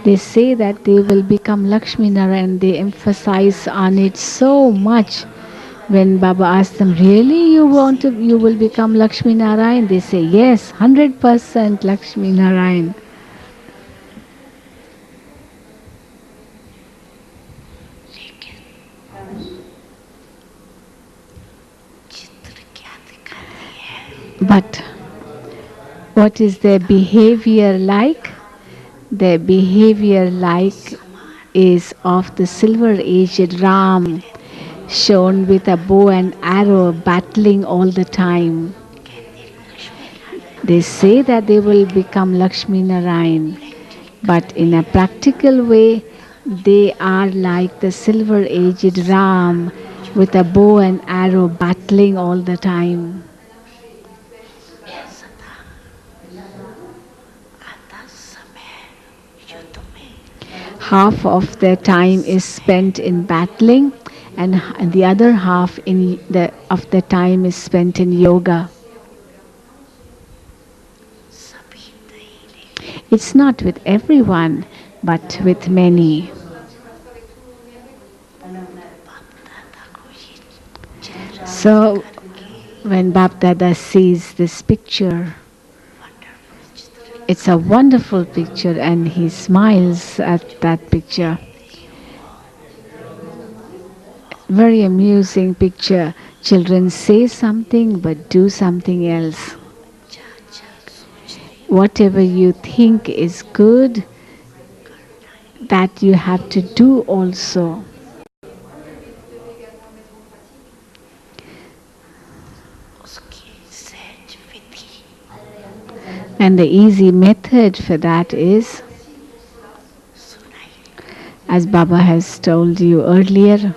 They say that they will become Lakshmi Narayan. They emphasize on it so much. When Baba asks them, really you will become Lakshmi Narayan? They say, yes, 100% Lakshmi Narayan. But what is their behavior like? Their behavior is of the silver-aged Ram, shown with a bow and arrow, battling all the time. They say that they will become Lakshmi Narayan, but in a practical way, they are like the silver-aged Ram with a bow and arrow, battling all the time. Half of their time is spent in battling, and the other half of the time is spent in yoga. It's not with everyone, but with many. So, when Bap Dada sees this picture, it's a wonderful picture, and he smiles at that picture. Very amusing picture. Children say something but do something else. Whatever you think is good, that you have to do also. And the easy method for that is, as Baba has told you earlier,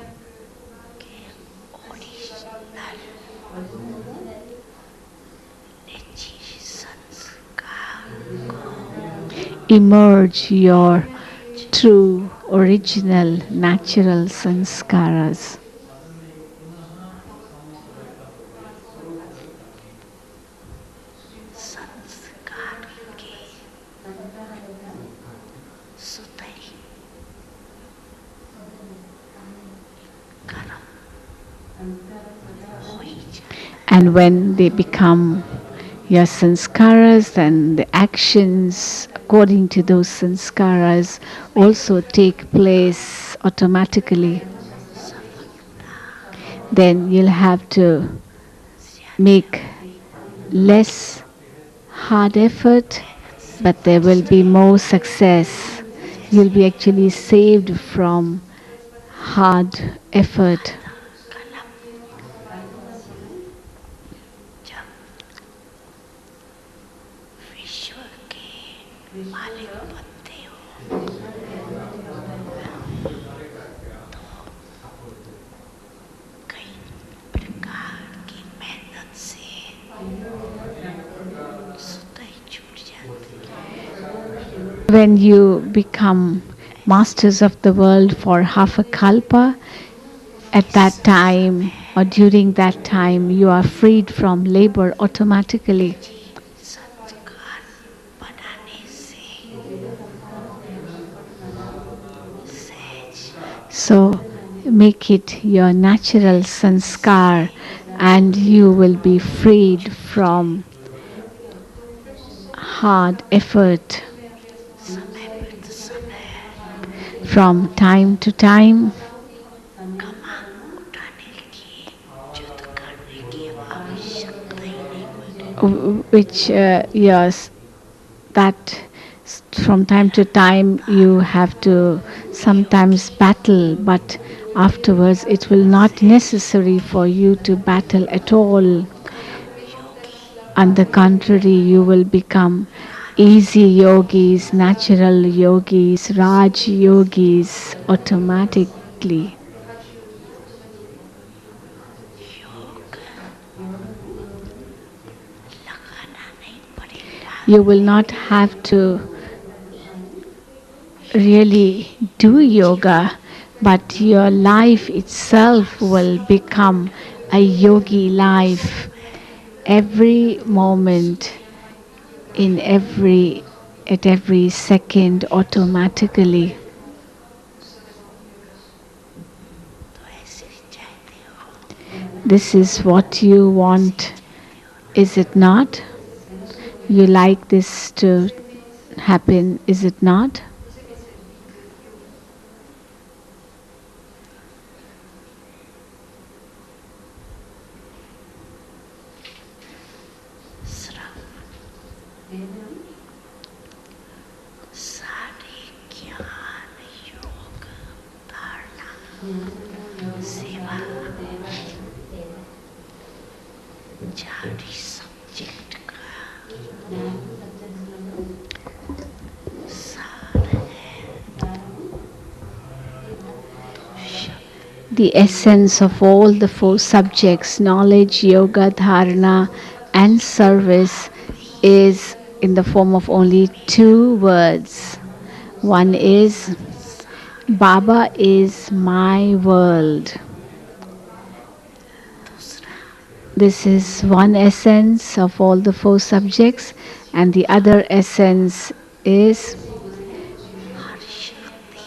emerge your true, original, natural sanskaras. And when they become your sanskaras, then the actions according to those sanskaras also take place automatically. Then you'll have to make less hard effort, but there will be more success. You'll be actually saved from hard effort. when you become masters of the world for half a kalpa, at that time or during that time, you are freed from labor automatically. संस्कार बनाने से सहज So make it your natural sanskar and you will be freed from hard effort समय पर समय from time to time, कमान उठाने की युद्ध करने की आवश्यकता ही नहीं पड़े which, yes, that from time to time you have to sometimes battle, but afterwards it will not necessary for you to battle at all. Yogi On the contrary, you will become easy yogis, natural yogis, Raj yogis automatically. योग लगाना नहीं पड़ेगा You will not have to really do yoga, but your life itself will become a yogi life. Every moment, in every at every second, automatically. तो ऐसे ही चाहते हो This is what you want, is it not? You like this to happen, is it not? श्रम सारे ज्ञान योग धारणा सेवा चारी सब्जेक्ट का सार है The essence of all the four subjects, knowledge, yoga, dharana, and service, is in the form of only two words. One is Baba is my world. दूसरा This is one essence of all the four subjects, and the other essence is हर शक्ति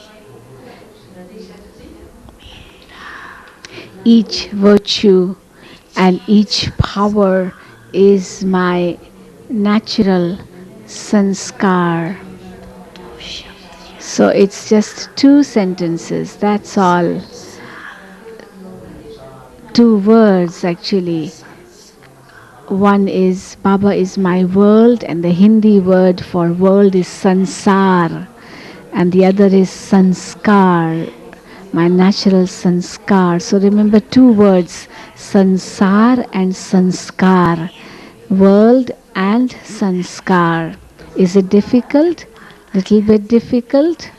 each virtue and each power is my natural sanskar. दो शब्द So it's just two sentences, that's all. Two words actually. One is Baba is my world, and the Hindi word for world is sansar, and the other is sanskar, my natural sanskar. So remember two words, sansar and sanskar, world and sanskar. Is it difficult? Little bit difficult?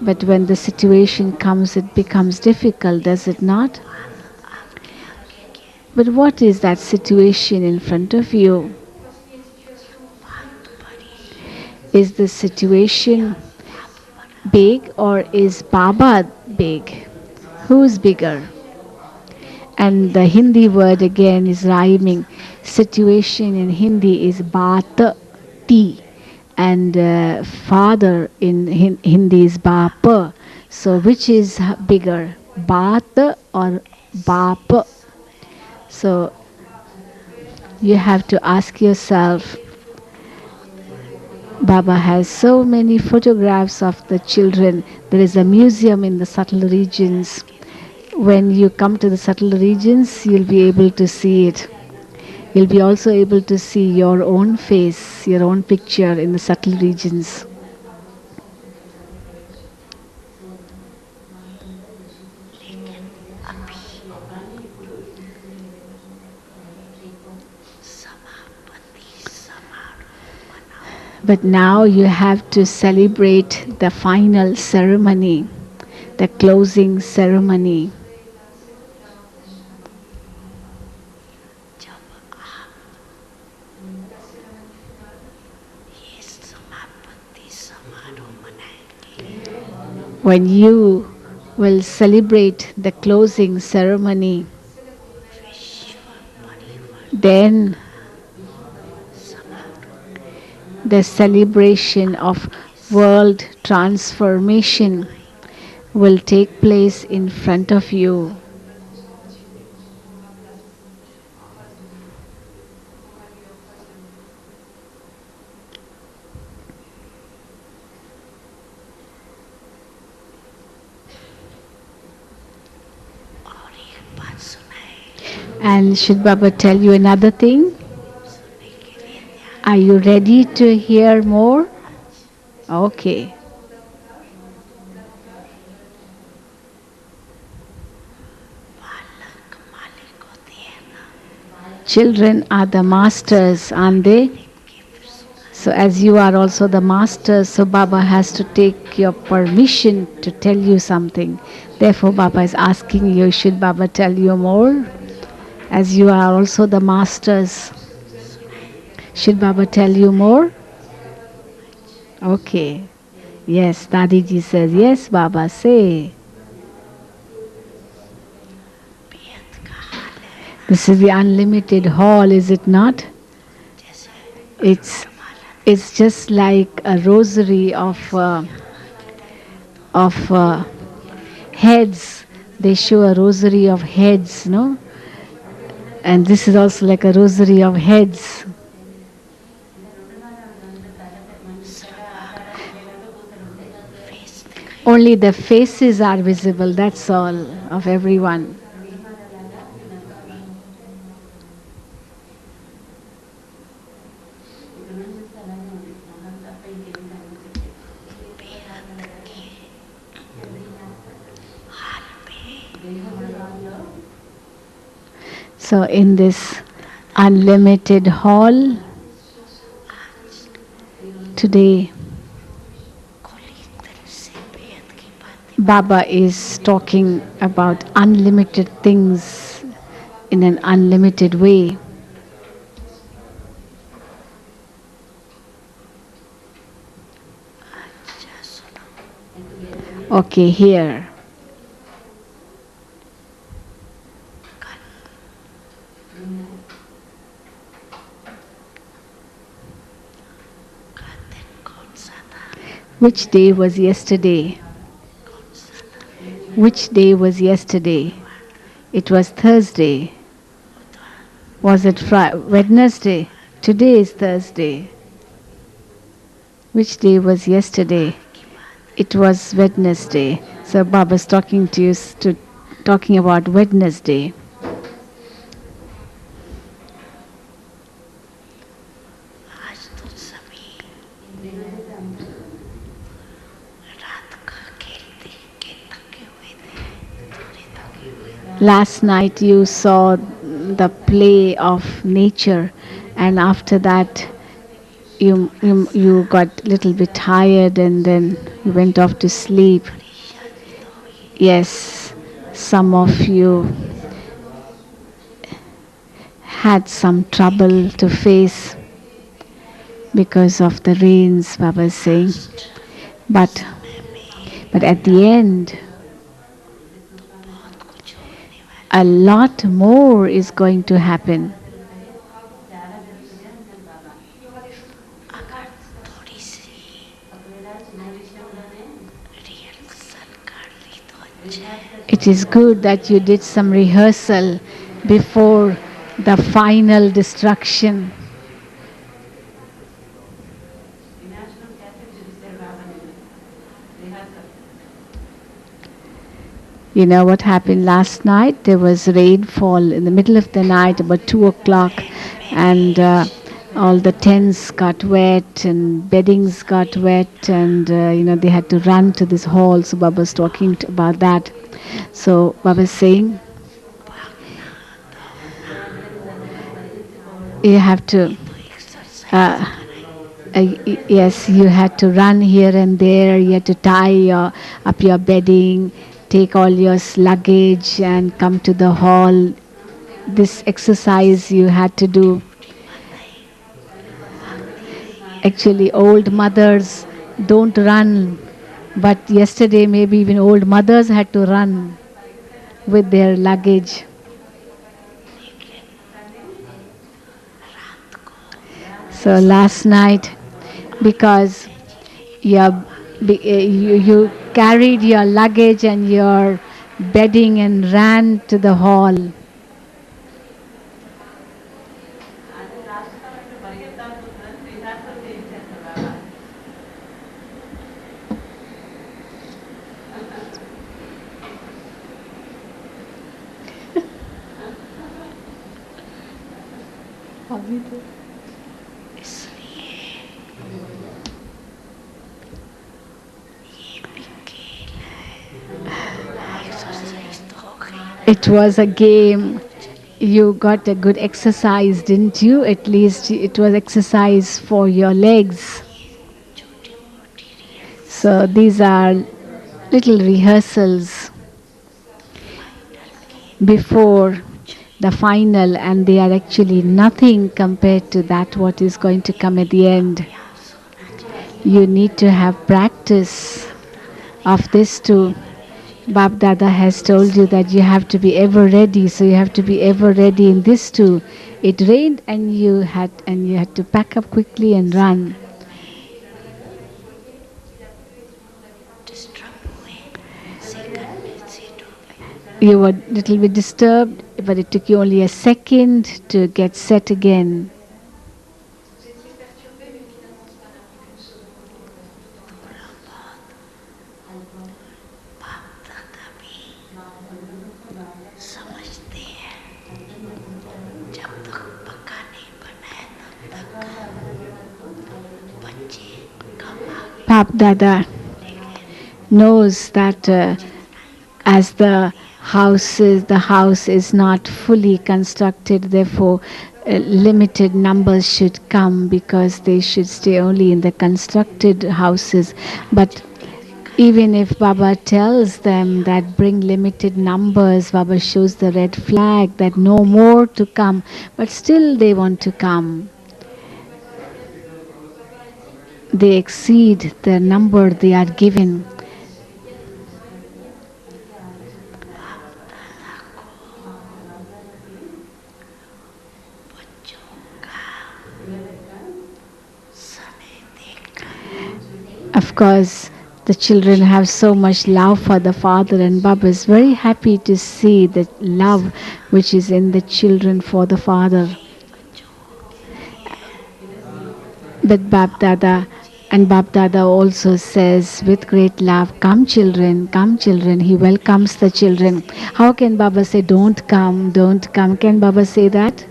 But when the situation comes, it becomes difficult, does it not? But what is that situation in front of you? Is the situation big or is Baba big? Who's bigger? And the Hindi word again is rhyming. Situation in Hindi is baat ti, and father in Hindi is baap. So which is bigger, baat or baap? So you have to ask yourself. Baba has so many photographs of the children. There is a museum in the subtle regions. When you come to the subtle regions, you'll be able to see it. You'll be also able to see your own face, your own picture in the subtle regions. लेकिन अभी समापति समारोह मनाओ But now you have to celebrate the final ceremony, the closing ceremony. जब आप ये समापति समारोह when you will celebrate the closing ceremony, then the celebration of world transformation will take place in front of you. And should Baba tell you another thing? Are you ready to hear more? Okay. Children are the masters, aren't they? So as you are also the master, so Baba has to take your permission to tell you something. Therefore Baba is asking you, should Baba tell you more? As you are also the masters. Should Baba tell you more? Okay. Yes, Dadiji says, yes Baba, say. This is the unlimited hall, is it not? It's just like a rosary of heads. They show a rosary of heads, no? And this is also like a rosary of heads. Only the faces are visible, that's all, of everyone. So in this unlimited hall, today Baba is talking about unlimited things in an unlimited way. Okay, here. Which day was yesterday? Which day was yesterday? It was Thursday. Was it Wednesday? Today is Thursday. Which day was yesterday? It was Wednesday. So Baba's talking to you, talking about Wednesday. Last night you saw the play of nature, and after that you got a little bit tired and then you went off to sleep. Yes, some of you had some trouble to face because of the rains, Baba is saying. But at the end, a lot more is going to happen. It is good that you did some rehearsal before the final destruction. You know what happened last night? There was rainfall in the middle of the night, about 2 o'clock, and all the tents got wet and beddings got wet, and they had to run to this hall. So Baba was talking about that. So Baba is saying, you have to, yes, you had to run here and there. You had to tie up your bedding, take all your luggage and come to the hall. This exercise you had to do. Actually, old mothers don't run But yesterday, maybe even old mothers had to run with their luggage. लेकिन रात को So last night, because your, you carried your luggage and your bedding and ran to the hall. इसलिए ये भी खेल है exercise तो हो गई It was a game. You got a good exercise, didn't you? At least it was exercise for your legs. छोटी मोटी rehearsal So these are little rehearsals final के before the final, and they are actually nothing compared to that what is going to come at the end. अभ्यास होना चाहिए You need to have practice of this too. Bab Dada has told you that you have to be ever ready, so you have to be ever ready in this too. It rained and you had to pack up quickly and run. Disturb हुए second में set हो गए You were a little bit disturbed, but it took you only a second to get set again. बाप दादा भी समझते हैं जब तक पक्का नहीं बना है तब तक बच्चे कम आगे Bab Dada knows that as the house is not fully constructed, therefore limited numbers should come because they should stay only in the constructed houses. But even if Baba tells them that bring limited numbers, Baba shows the red flag that no more to come, but still they want to come. They exceed the number they are given. बच्चों का समय देखकर Of course, the children have so much love for the father, and Baba is very happy to see the love which is in the children for the father. But Bab Dada also says with great love, come children, come children. He welcomes the children. How can Baba say, don't come, don't come? Can Baba say that?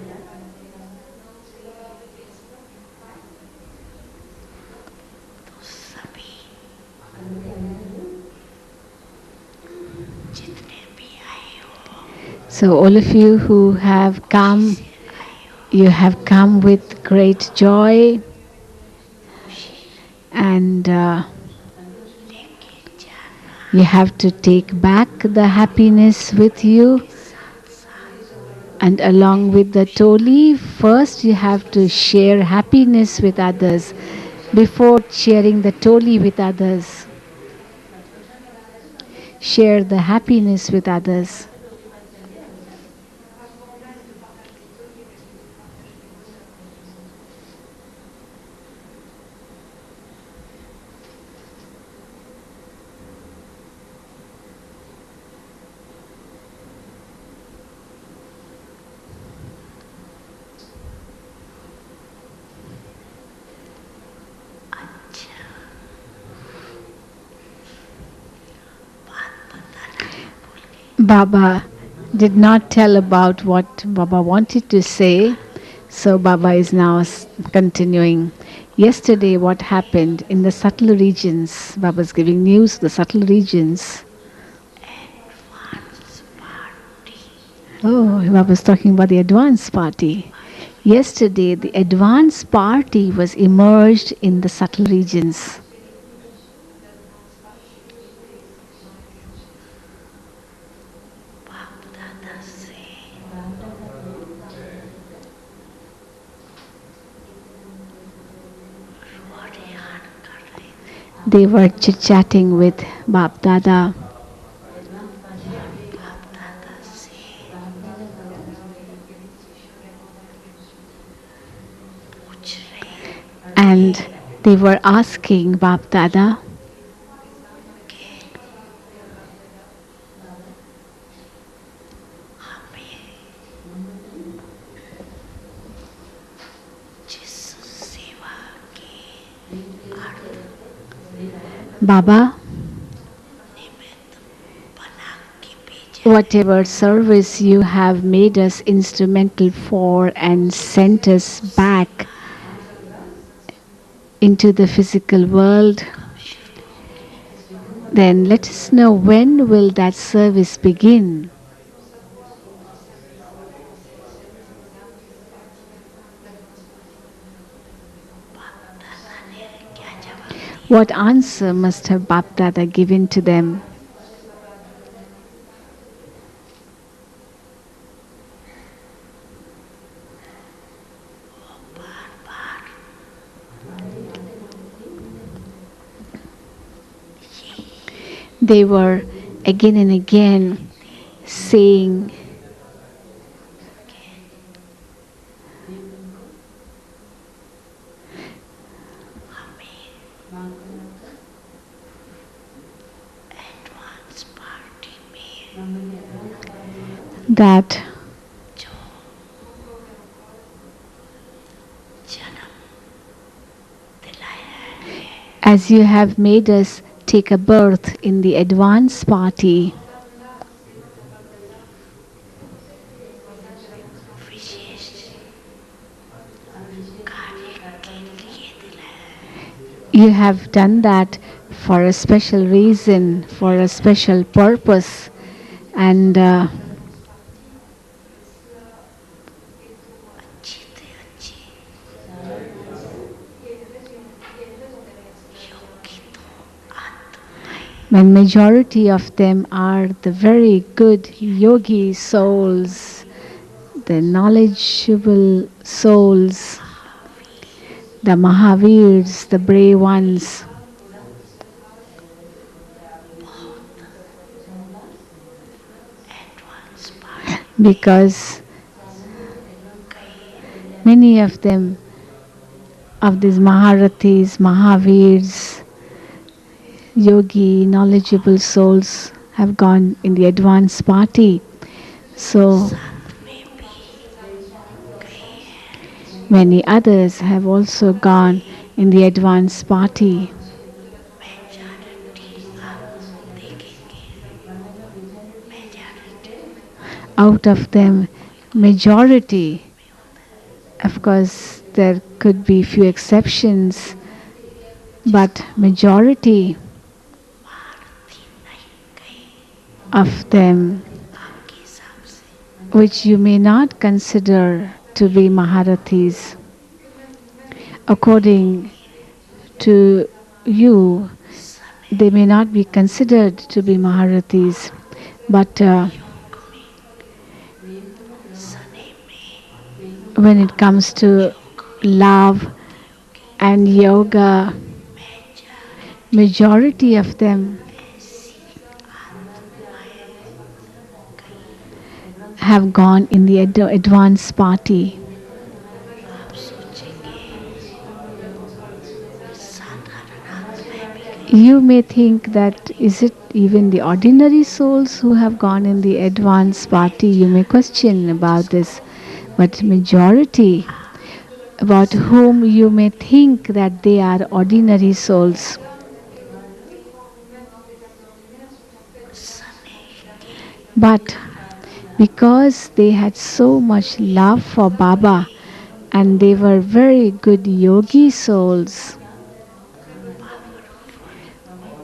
तो सभी जितने भी आए हो So all of you who have come, you have come with great joy, and लेके जाना you have to take back the happiness with you. And along with the toli, first you have to share happiness with others before sharing the toli with others. Share the happiness with others. अच्छा बात बताना भूल गई Baba did not tell about what Baba wanted to say, so Baba is now continuing. Yesterday, what happened in the subtle regions? Baba is giving news to the subtle regions. Advance party Oh, Baba was talking about the advance party. Yesterday, the advance party was immersed in the subtle regions. बाप दादा से recording कर रहे थे They were chit-chatting with Bap Dada, बाप दादा से पूछ रहे and they were asking Bap Dada, कि हमें जिस सेवा की अर्थ Baba, निमित्त बना के भेजा whatever service you have made us instrumental for and sent us back into the physical world, कब शुरू होगी then let us know when will that service begin. बाप दादा ने क्या जवाब दिया What answer must have Bap Dada given to them? Bar bar They were again and again saying, हमें एडवांस पार्टी में that जो जन्म दिलाया है as you have made us take a birth in the advance party, विशेष कार्य के लिए दिलाया है you have done that for a special reason, for a special purpose, and अच्छी से अच्छी योगी तो आत्माएं when majority of them are the very good yogi souls, the knowledgeable souls, the Mahavirs, the brave ones, advance party because many of them, of these Maharathis, Mahavirs, yogi, knowledgeable souls, have gone in the advance party. So साथ में भी गए हैं many others have also gone in the advance party. Majority आप देखेंगे majority Out of them, majority, of course, there could be few exceptions, but majority भारती नहीं गए of them, आपके हिसाब से which you may not consider to be Maharathis, according to you, they may not be considered to be Maharathis, but सने में when it comes to love and yoga, majority of them have gone in the advance party. आप सोचेंगे साधारण आत्माएं भी गई You may think that is it even the ordinary souls who have gone in the advance party? You may question about this, but majority about whom you may think that they are ordinary souls, सने but because they had so much love for Baba and they were very good yogi souls,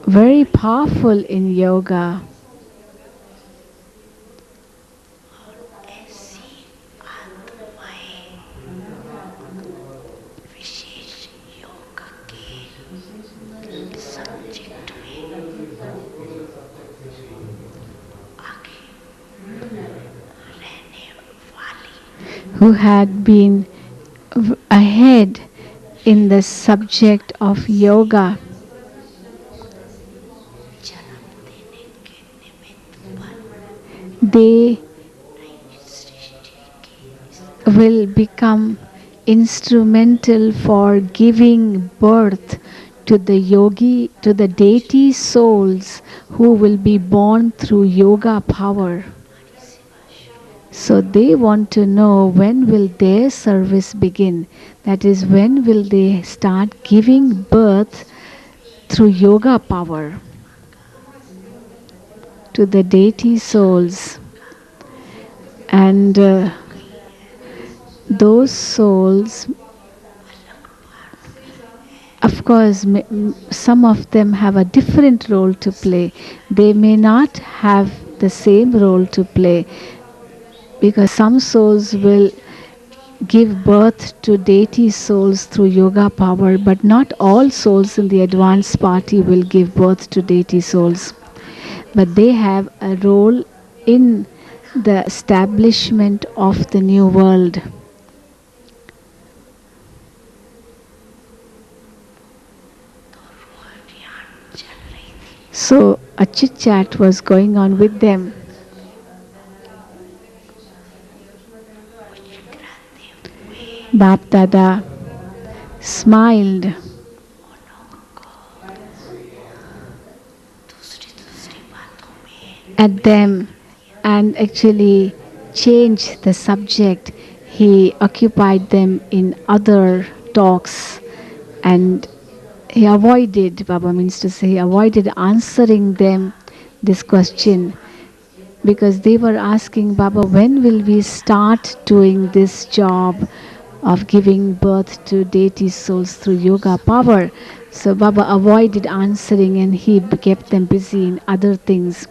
very powerful in yoga, ऐसी आत्माएं विशेष योग के subject में आगे रहने वाली who had been ahead in the subject of yoga, they will become instrumental for giving birth to the yogi, to the deity souls who will be born through yoga power. So they want to know when will their service begin. That is, when will they start giving birth through yoga power to the deity souls. And those souls, of course, some of them have a different role to play. They may not have the same role to play, because some souls will give birth to deity souls through yoga power, but not all souls in the advanced party will give birth to deity souls. But they have a role in the establishment of the new world. So a chit chat was going on with them. Bap Dada smiled at them and actually changed the subject. He occupied them in other talks, and he avoided, Baba means to say, he avoided answering them this question, because they were asking Baba, when will we start doing this job of giving birth to deity souls through yoga power? So Baba avoided answering, and he kept them busy in other things.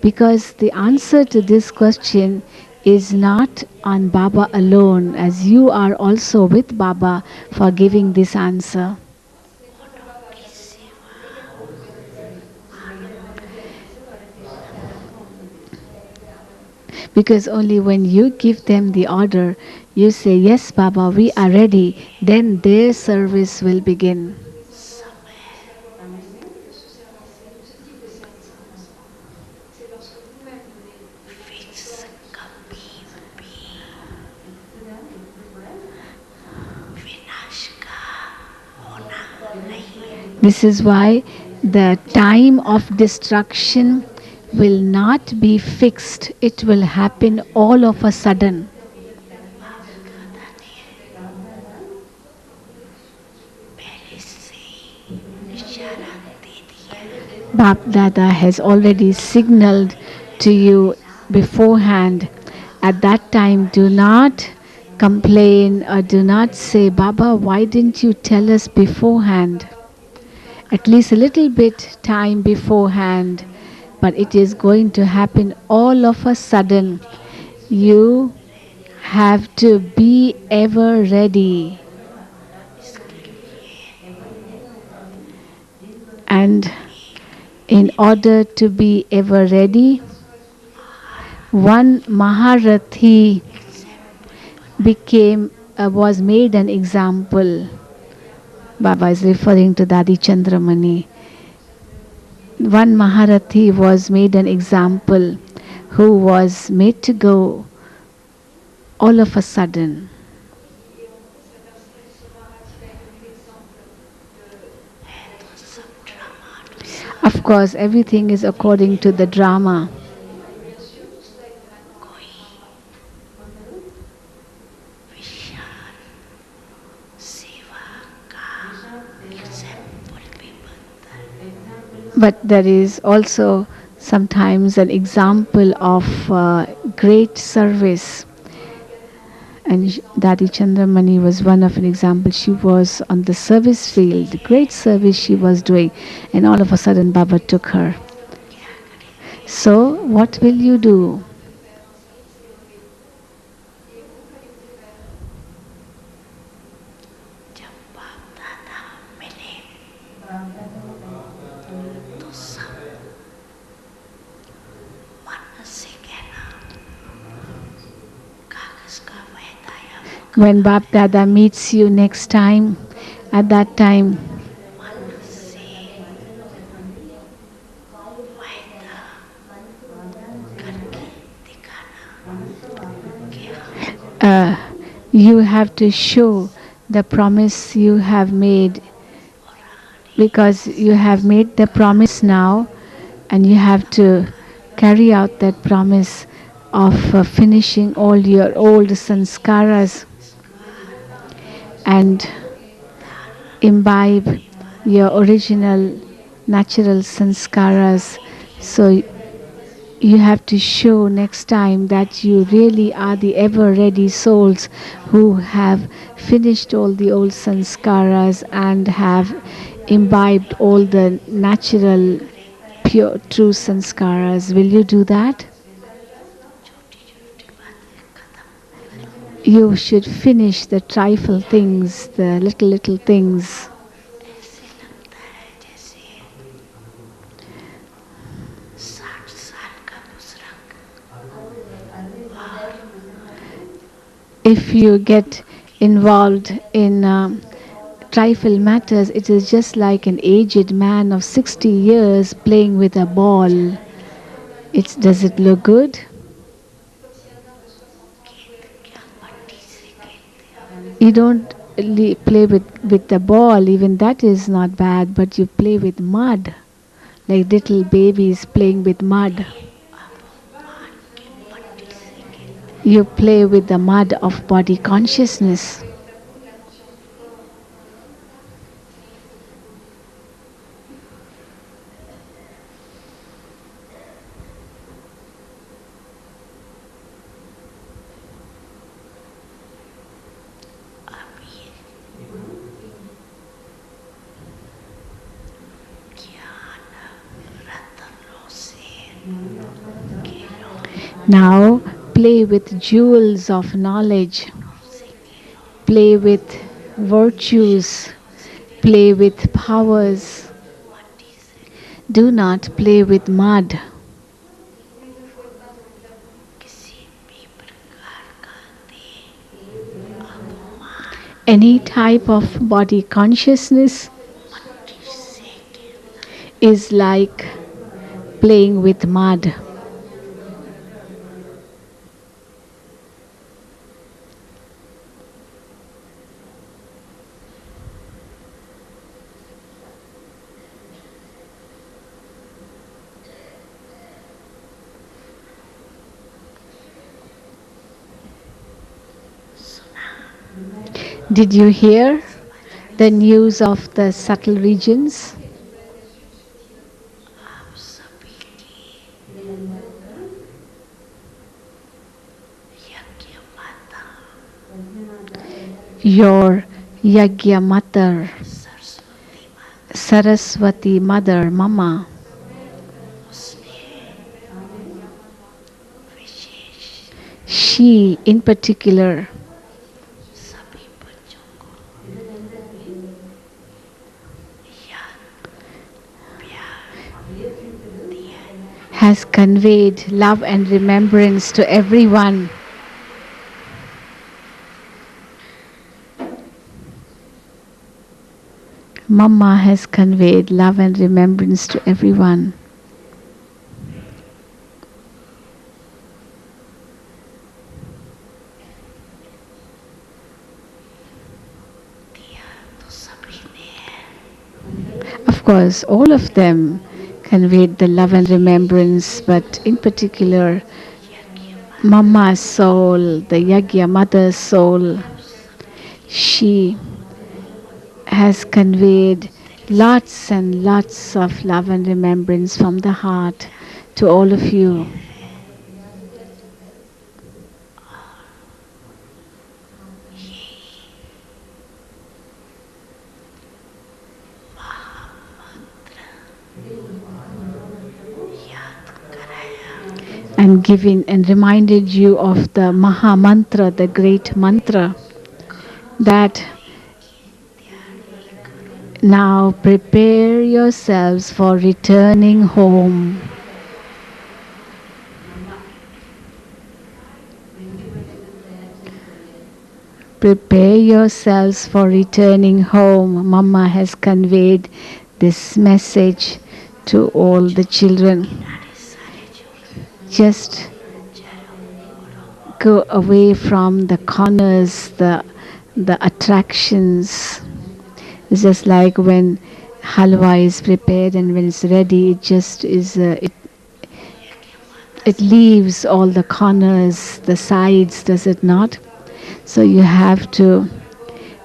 Because the answer to this question is not on Baba alone, as you are also with Baba for giving this answer. Because only when you give them the order, you say, yes, Baba, we are ready, then their service will begin. This is why the time of destruction will not be fixed. It will happen all of a sudden. Bap Dada has already signaled to you beforehand. At that time, do not complain or do not say, Baba, why didn't you tell us beforehand? At least a little bit time beforehand, but it is going to happen all of a sudden. You have to be ever ready. And in order to be ever ready, one Maharathi was made an example. Baba is referring to Dadi Chandramani. One Maharathi was made an example, who was made to go all of a sudden. Of course, everything is according to the drama. But there is also sometimes an example of great service. And Dadi Chandramani was one of an example. She was on the service field, great service she was doing, and all of a sudden Baba took her. So what will you do? When Bap Dada meets you next time, at that time, Uh, you have to show the promise you have made, because you have made the promise now, and you have to carry out that promise of finishing all your old sanskaras and imbibe your original natural sanskaras. So you have to show next time that you really are the ever ready souls who have finished all the old sanskaras and have imbibed all the natural, pure, true sanskaras. Will you do that? You should finish the trifle things, the little things. ऐसे लगता है जैसे 60 साल का बुजुर्ग If you get involved in trifle matters, it is just like an aged man of 60 years playing with a ball. Does it look good? क्या मट्टी से खेलते हो You don't play with the ball, even that is not bad, but you play with mud, like little babies playing with mud. मान के मट्टी से खेलते You play with the mud of body consciousness. अब ये ज्ञान रत्नों से खेलो Now play with jewels of knowledge, से खेलो play with virtues, play with powers. मट्टी से Do not play with mud. किसी भी प्रकार का देह अपमान Any type of body consciousness मट्टी से खेलना is like playing with mud. Did you hear the news of the subtle regions? आप सभी की यज्ञ माता Your Yagya Mother, सरस्वती माता Saraswati Mother, Mama, उसने विशेष she in particular सभी बच्चों को याद प्यार दिया है has conveyed love and remembrance to everyone. Mama has conveyed love and remembrance to everyone. दिया तो सभी ने Of course, all of them conveyed the love and remembrance, but in particular, यज्ञ Mama's soul, the Yagya Mother's soul, she has conveyed lots and lots of love and remembrance from the heart to all of you. याद कराया And given and reminded you of the Maha Mantra, the great mantra, that now prepare yourselves for returning home. Prepare yourselves for returning home. Mama has conveyed this message to all the children. सारे सारे जो Just go away from the corners, the attractions. It's just like when halwa is prepared and when it's ready, it just is. It leaves all the corners, the sides, does it not? So you have to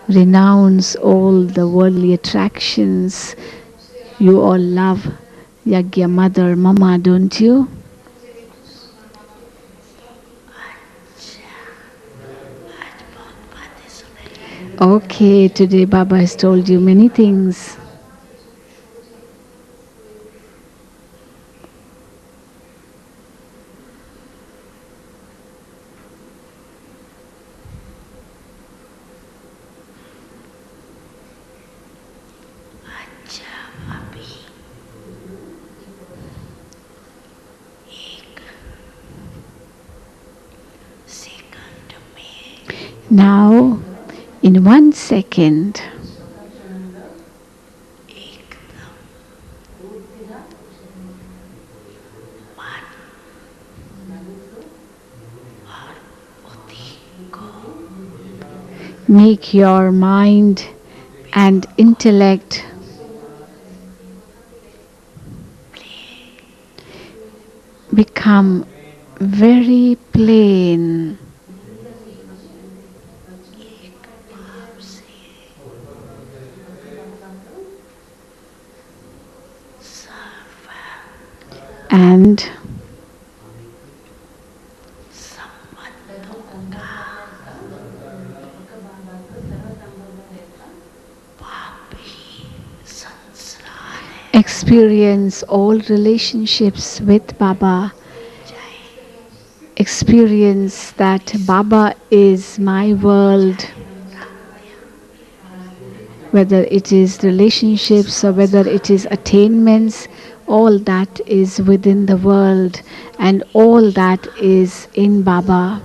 renounce all the worldly attractions. You all love Yagya Mother, Mama, don't you? Okay, today Baba has told you many things. Now, in 1 second, make your mind and intellect become very plain. And experience all relationships with Baba. Experience that Baba is my world. Whether it is relationships or whether it is attainments, all that is within the world and all that is in Baba.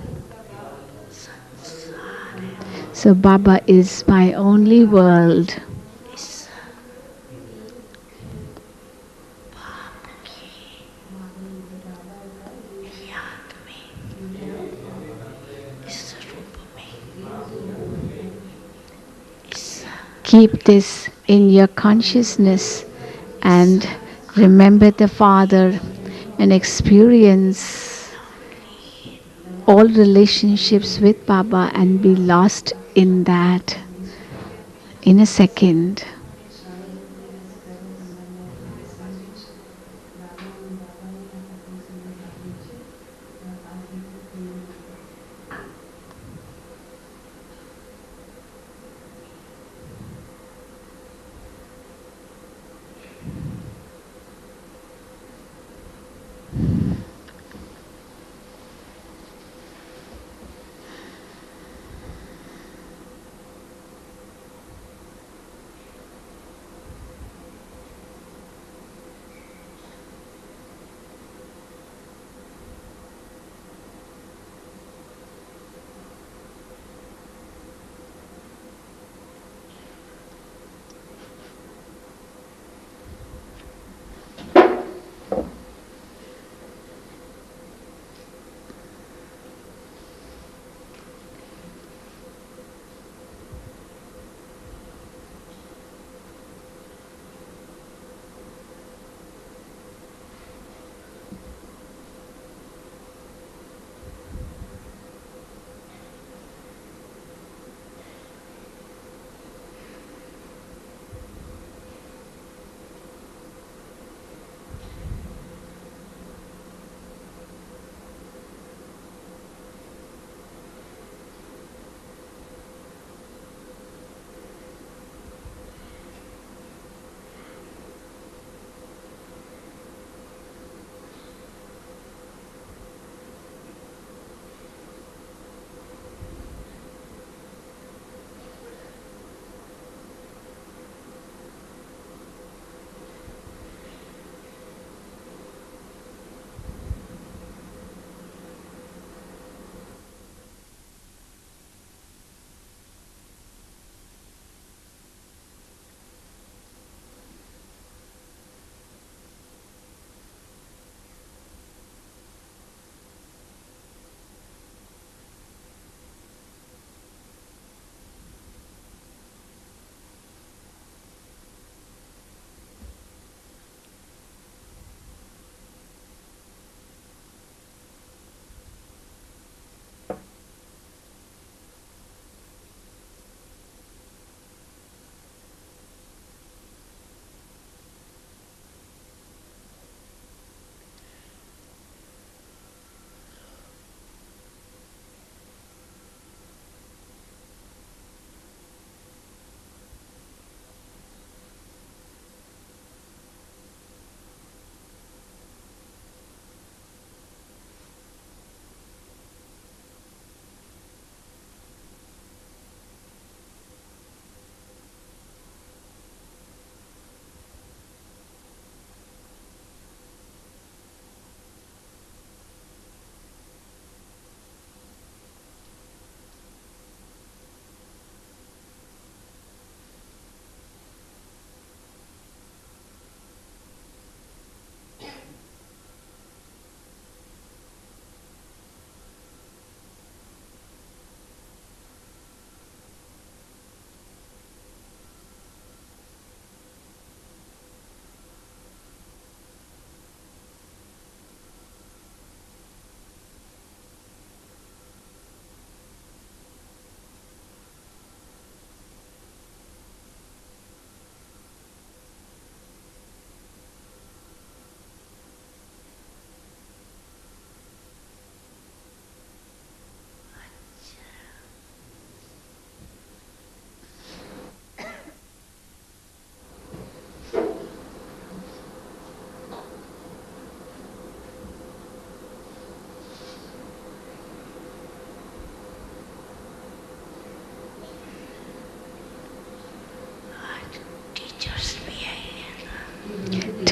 So Baba is my only world. Keep this in your consciousness and remember the Father and experience all relationships with Baba and be lost in that in a second.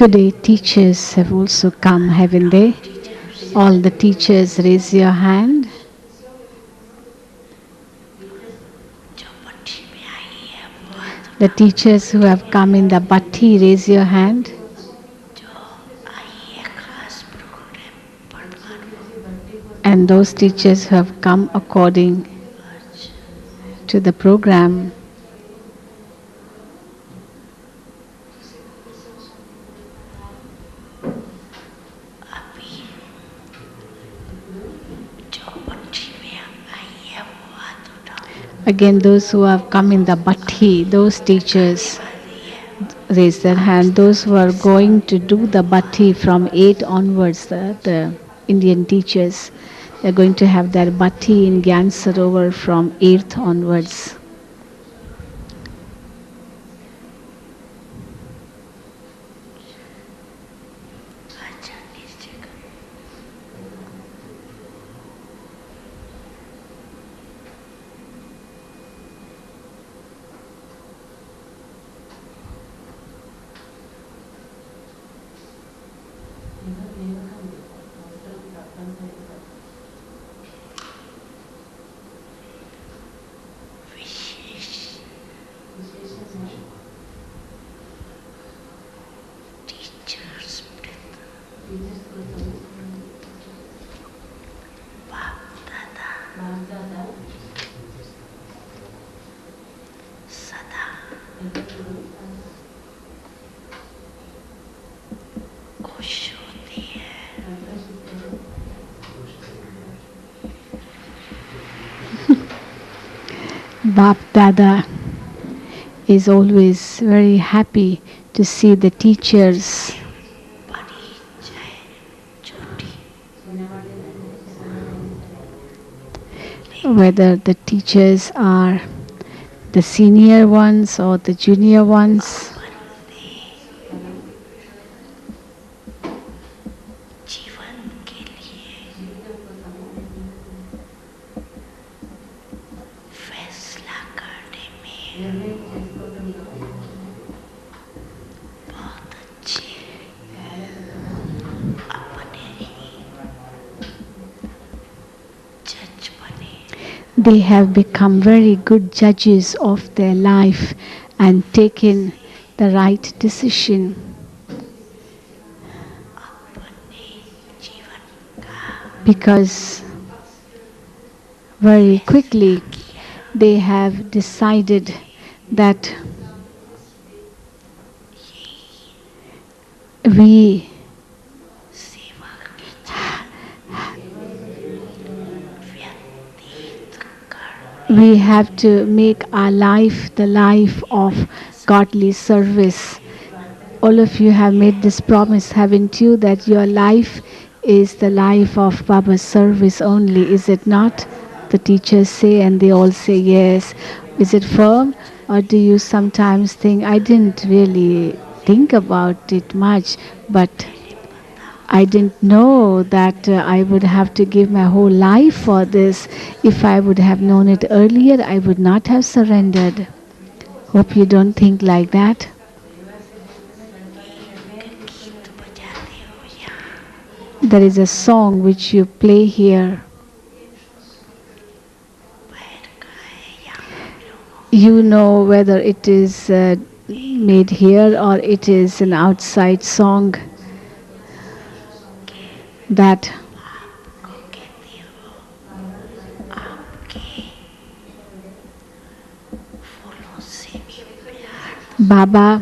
Today, teachers have also come, haven't they? All the teachers, raise your hand. The teachers who have come in the bhatti, raise your hand. And those teachers who have come according to the program. Again, those who have come in the bhatti, those teachers raise their hand. Those who are going to do the bhatti from 8 onwards, the Indian teachers, they're going to have their bhatti in Gyan Sarovar from 8th onwards. Bap Dada is always very happy to see the teachers. Whether the teachers are the senior ones or the junior ones. They have become very good judges of their life and taken the right decision. Because very quickly they have decided that we have to make our life the life of godly service. All of you have made this promise, haven't you, that your life is the life of Baba's service only, is it not? The teachers say, and they all say yes. Is it firm? Or do you sometimes think, I didn't really think about it much, but I didn't know that I would have to give my whole life for this. If I would have known it earlier, I would not have surrendered. Hope you don't think like that. There is a song which you play here. You know whether it is made here or it is an outside song that Baba,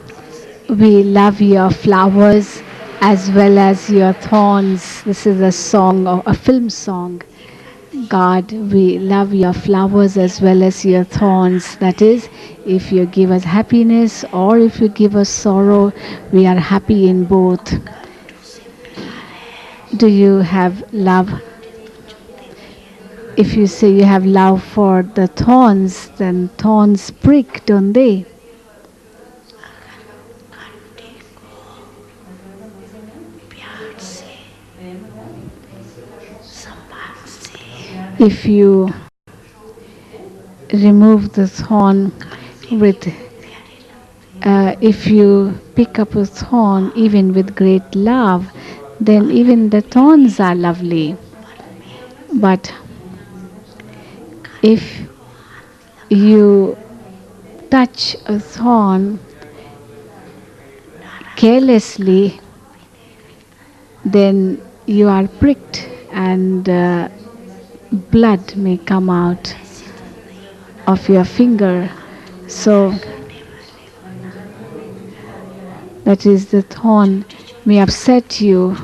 we love your flowers as well as your thorns. This is a song, of a film song. God, we love your flowers as well as your thorns. That is, if you give us happiness or if you give us sorrow, we are happy in both. Do you have love? If you say you have love for the thorns, then thorns prick, don't they? If you remove the thorn with if you pick up a thorn even with great love, then even the thorns are lovely. But if you touch a thorn carelessly, then you are pricked and blood may come out of your finger. So that is the thorn may upset you,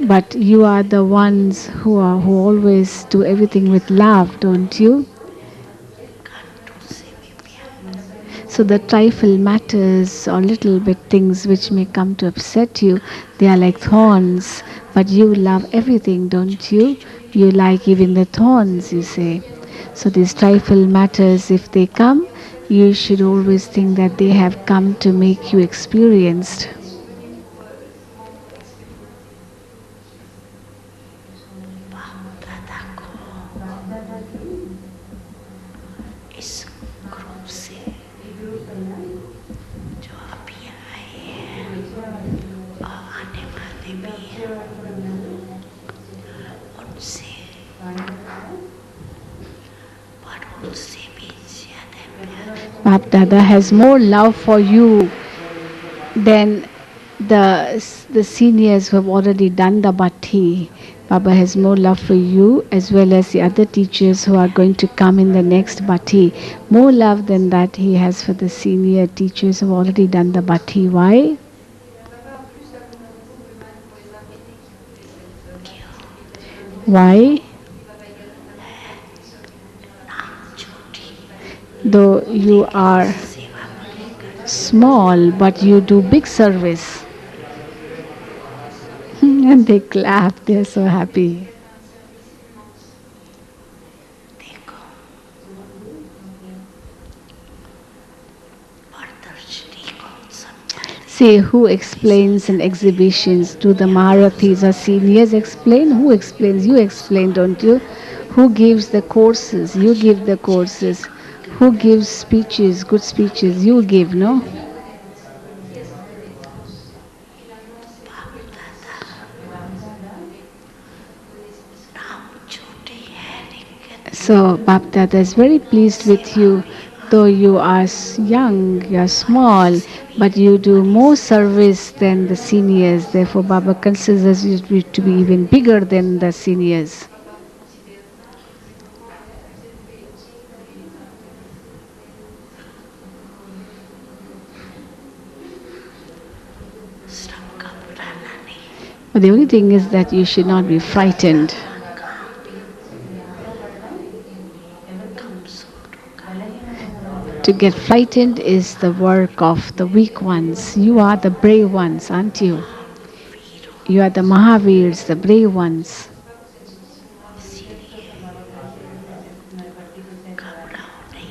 but you are the ones who always do everything with love, don't you? So the trifle matters or little bit things which may come to upset you, they are like thorns, but you love everything, don't you? You like even the thorns, you say. So these trifle matters, if they come, you should always think that they have come to make you experienced. दादा को इस group से जो अभी आए हैं और आने वाले भी हैं उनसे पर उनसे भी ज्यादा प्यार Bap Dada has more love for you than the seniors who have already done the bhatti. Baba has more love for you as well as the other teachers who are going to come in the next bhatti. More love than that he has for the senior teachers who have already done the bhatti. Why? Why? Though you are small, but you do big service. And they clap, they're so happy. देखो प्रदर्शनी कौन समझाते See who explains in exhibitions. Do the Maharathis or seniors explain? Who explains? You explain, don't you? Who gives the courses? You give the courses. Who gives speeches, good speeches? You give, no? नाम छोटे हैं लेकिन So Bap Dada is very pleased with you. Though you are young, you are small, but you do more service than the seniors. Therefore, Baba considers you to be even bigger than the seniors. श्रम का बुलाना नहीं But the only thing is that you should not be frightened. To get frightened is the work of the weak ones. You are the brave ones, aren't you? You are the Mahavirs, the brave ones.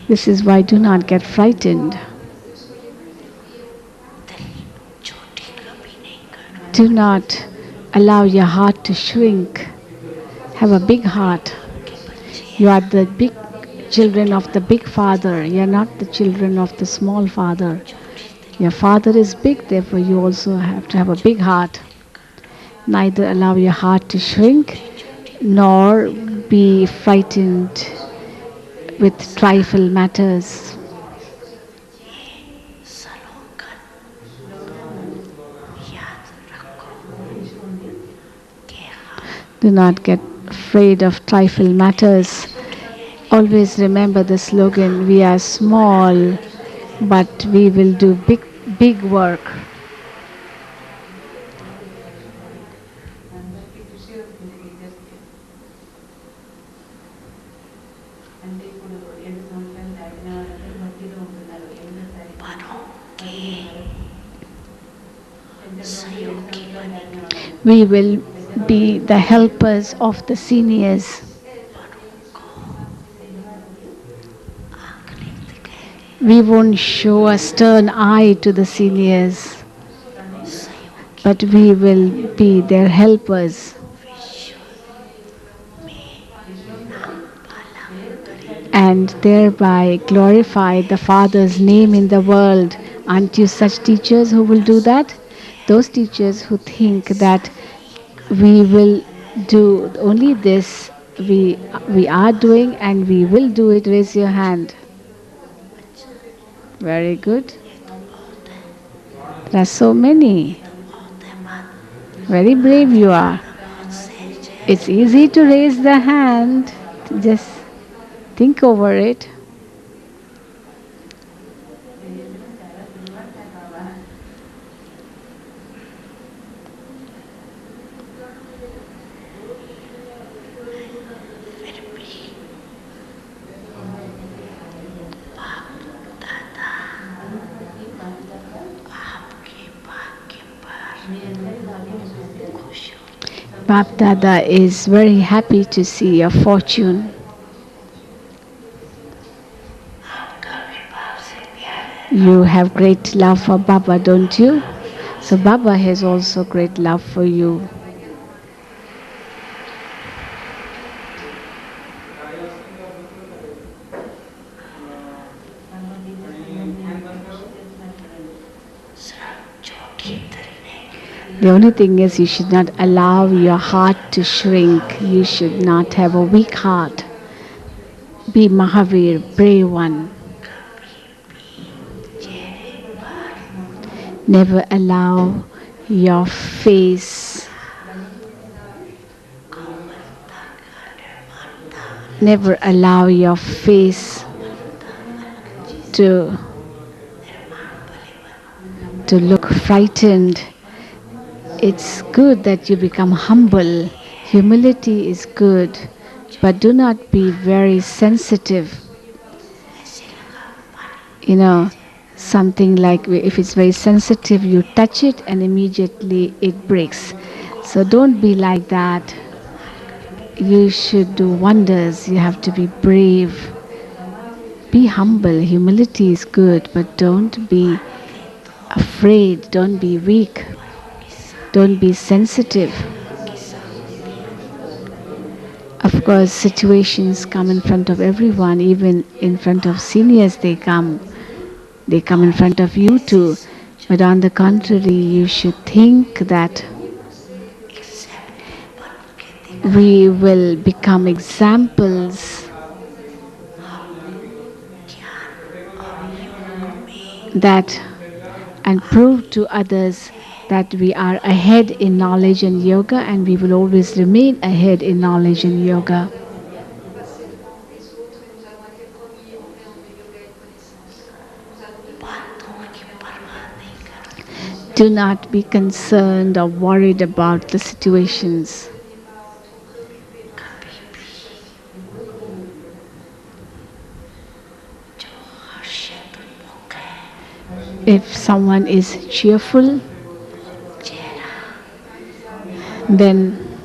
This is why do not get frightened. छोटी कभी नहीं कर Do not allow your heart to shrink. Have a big heart. You are the big children of the big father. You are not the children of the small father. Your father is big, therefore you also have to have a big heart. Neither allow your heart to shrink nor be frightened with trifle matters. सलोगन याद रखो कि हम Do not get afraid of trifle matters. Always remember the slogan, we are small, but we will do big work. बड़ों के सहयोगी बनेंगे We will be the helpers of the seniors. आंख नहीं दिखाएंगे We won't show a stern eye to the seniors, सहयोगी but we will be their helpers विश्व में नाम पाला करेंगे and thereby glorify the Father's name in the world Aren't you such teachers who will do that? Those teachers who think that we will do only this, we are doing and we will do it. Raise your hand. Very good. There are so many. Very brave you are. It's easy to raise the hand. Just think over it. Bap Dada is very happy to see your fortune. You have great love for Baba, don't you? So Baba has also great love for you. The only thing is you should not allow your heart to shrink. You should not have a weak heart. Be Mahavir, brave one. Never allow your face, never allow your face to look frightened. It's good that you become humble. Humility is good, but do not be very sensitive. You know, something like if it's very sensitive, you touch it and immediately it breaks. So don't be like that. You should do wonders. You have to be brave. Be humble. Humility is good, but don't be afraid. Don't be weak. Don't be sensitive. Of course, situations come in front of everyone, even in front of seniors they come. They come in front of you too. But on the contrary, you should think that we will become examples that and prove to others that we are ahead in knowledge and yoga, and we will always remain ahead in knowledge and yoga. Do not be concerned or worried about the situations. If someone is cheerful, then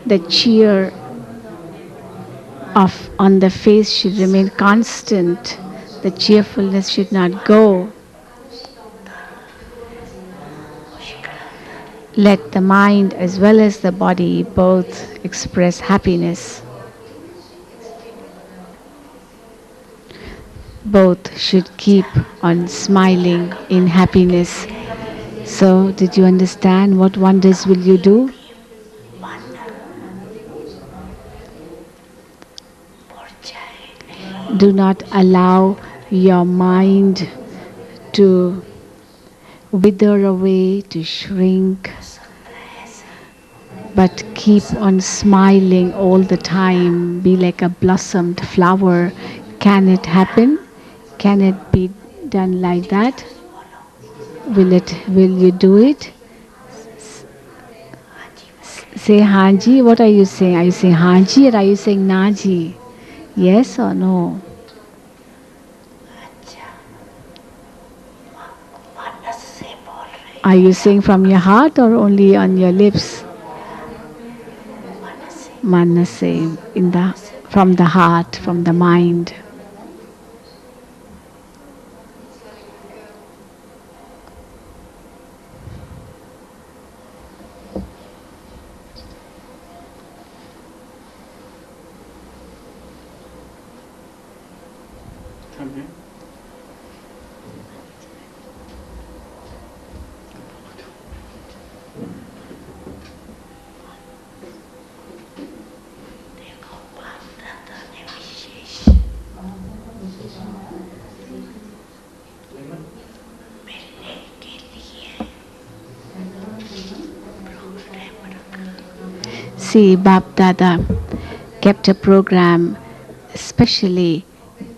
the cheer on the face should remain constant. The cheerfulness should not go. Let the mind as well as the body both express happiness. Both should keep on smiling in happiness. So, did you understand what wonders will you do? Do not allow your mind to wither away, to shrink, but keep on smiling all the time. Be like a blossomed flower. Can it happen? Can it be done like that? Will you do it? Say Hanji. What are you saying? Are you saying Hanji or are you saying Naji? Yes or no? Are you saying from your heart or only on your lips? Manase, from the heart, from the mind. See, Bab Dada kept a program especially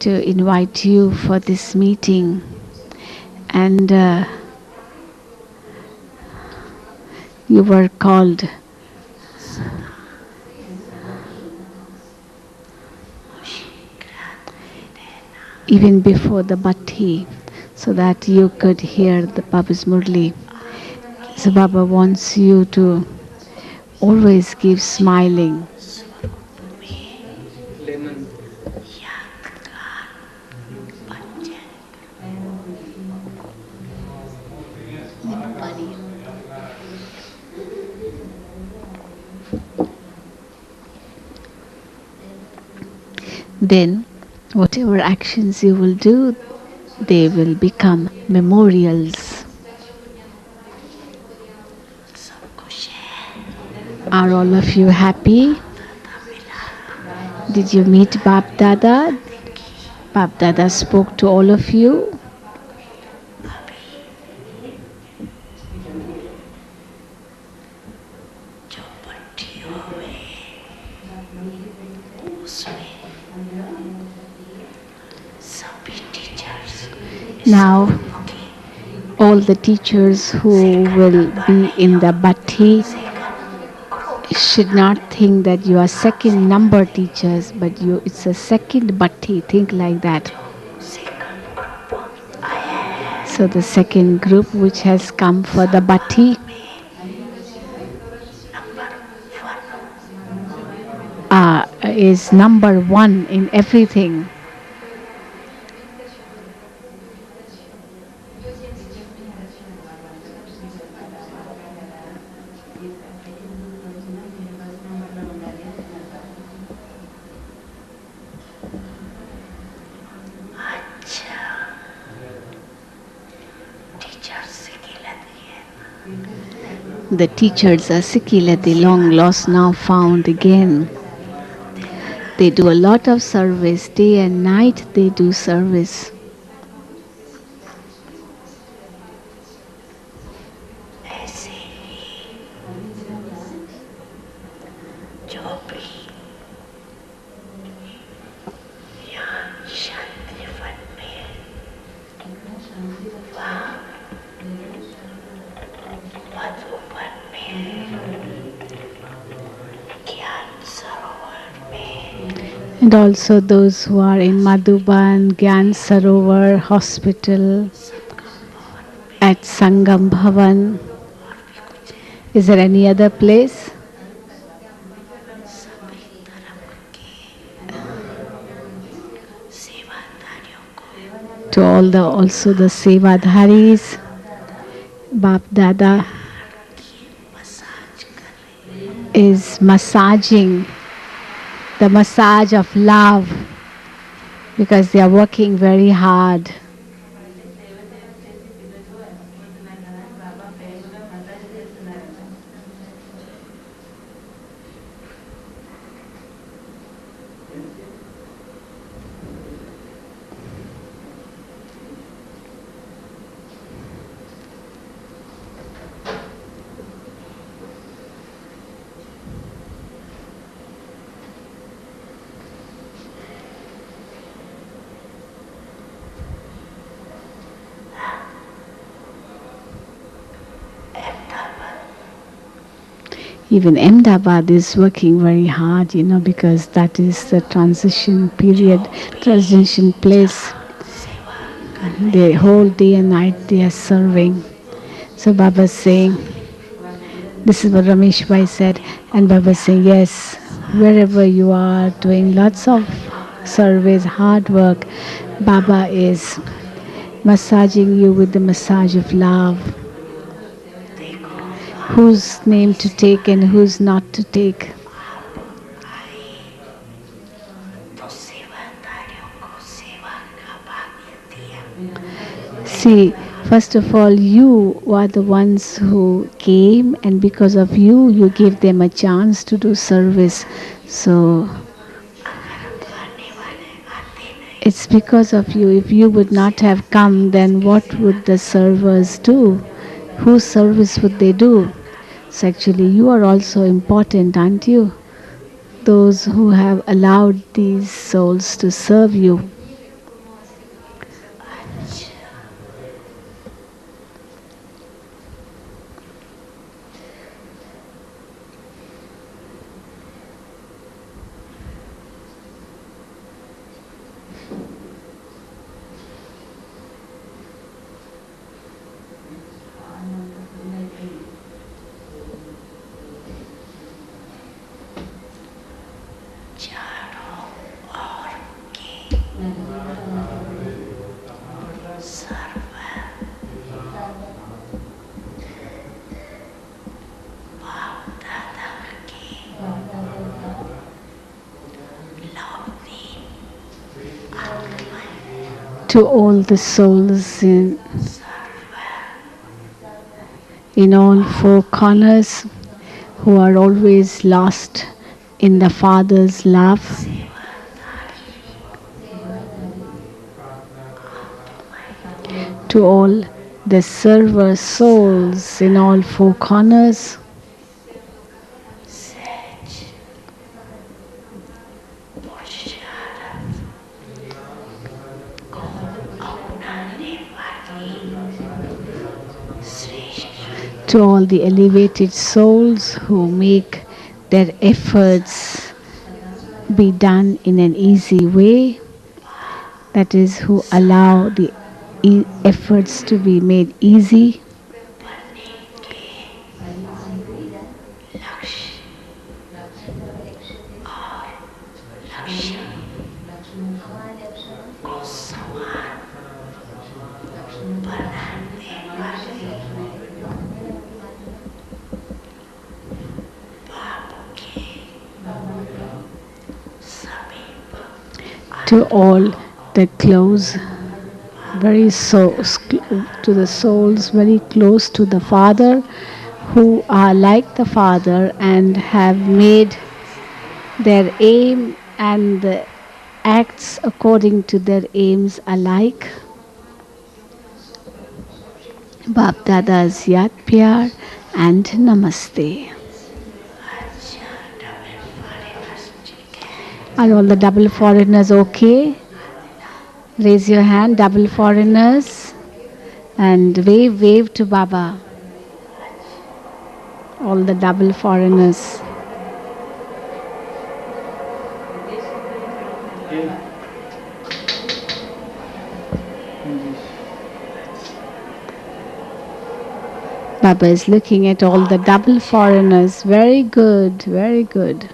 to invite you for this meeting, and you were called even before the bhatti so that you could hear the Baba's Murli. So Baba wants you to always keep smiling. Then, whatever actions you will do, they will become memorials. Are all of you happy? Did you meet Bab Dada? Bab Dada spoke to all of you. Now, all the teachers who will be in the bhatti should not think that you are second number teachers, but it's a second bhatti. Think like that. So the second group which has come for the bhatti is number one in everything. The teachers are Sikilati, long lost, now found again. They do a lot of service, day and night they do service. And also those who are in Madhuban, Gyan Sarovar Hospital, at Sangam Bhavan. Is there any other place? To all the also the Sevadharis, Bap Dada is massaging, the massage of love, because they are working very hard. Even Ahmedabad is working very hard, because that is the transition period, transition place. The whole day and night they are serving. So Baba is saying, this is what Ramesh Bhai said, and Baba is saying, yes, wherever you are doing lots of service, hard work, Baba is massaging you with the massage of love. Whose name to take and whose not to take. See, first of all, you are the ones who came, and because of you, you gave them a chance to do service. So, it's because of you. If you would not have come, then what would the servers do? Whose service would they do? So actually, you are also important, aren't you? Those who have allowed these souls to serve you. To all the souls in all four corners who are always lost in the Father's love. To all the server souls in all four corners. To all the elevated souls who make their efforts be done in an easy way, that is, who allow the efforts to be made easy. To all the close, to the souls very close to the Father, who are like the Father and have made their aim and the acts according to their aims alike. Baap Dada's Yad Pyar and Namaste. Are all the double foreigners okay? Raise your hand, double foreigners, and wave to Baba. All the double foreigners. Baba is looking at all the double foreigners. Very good, very good.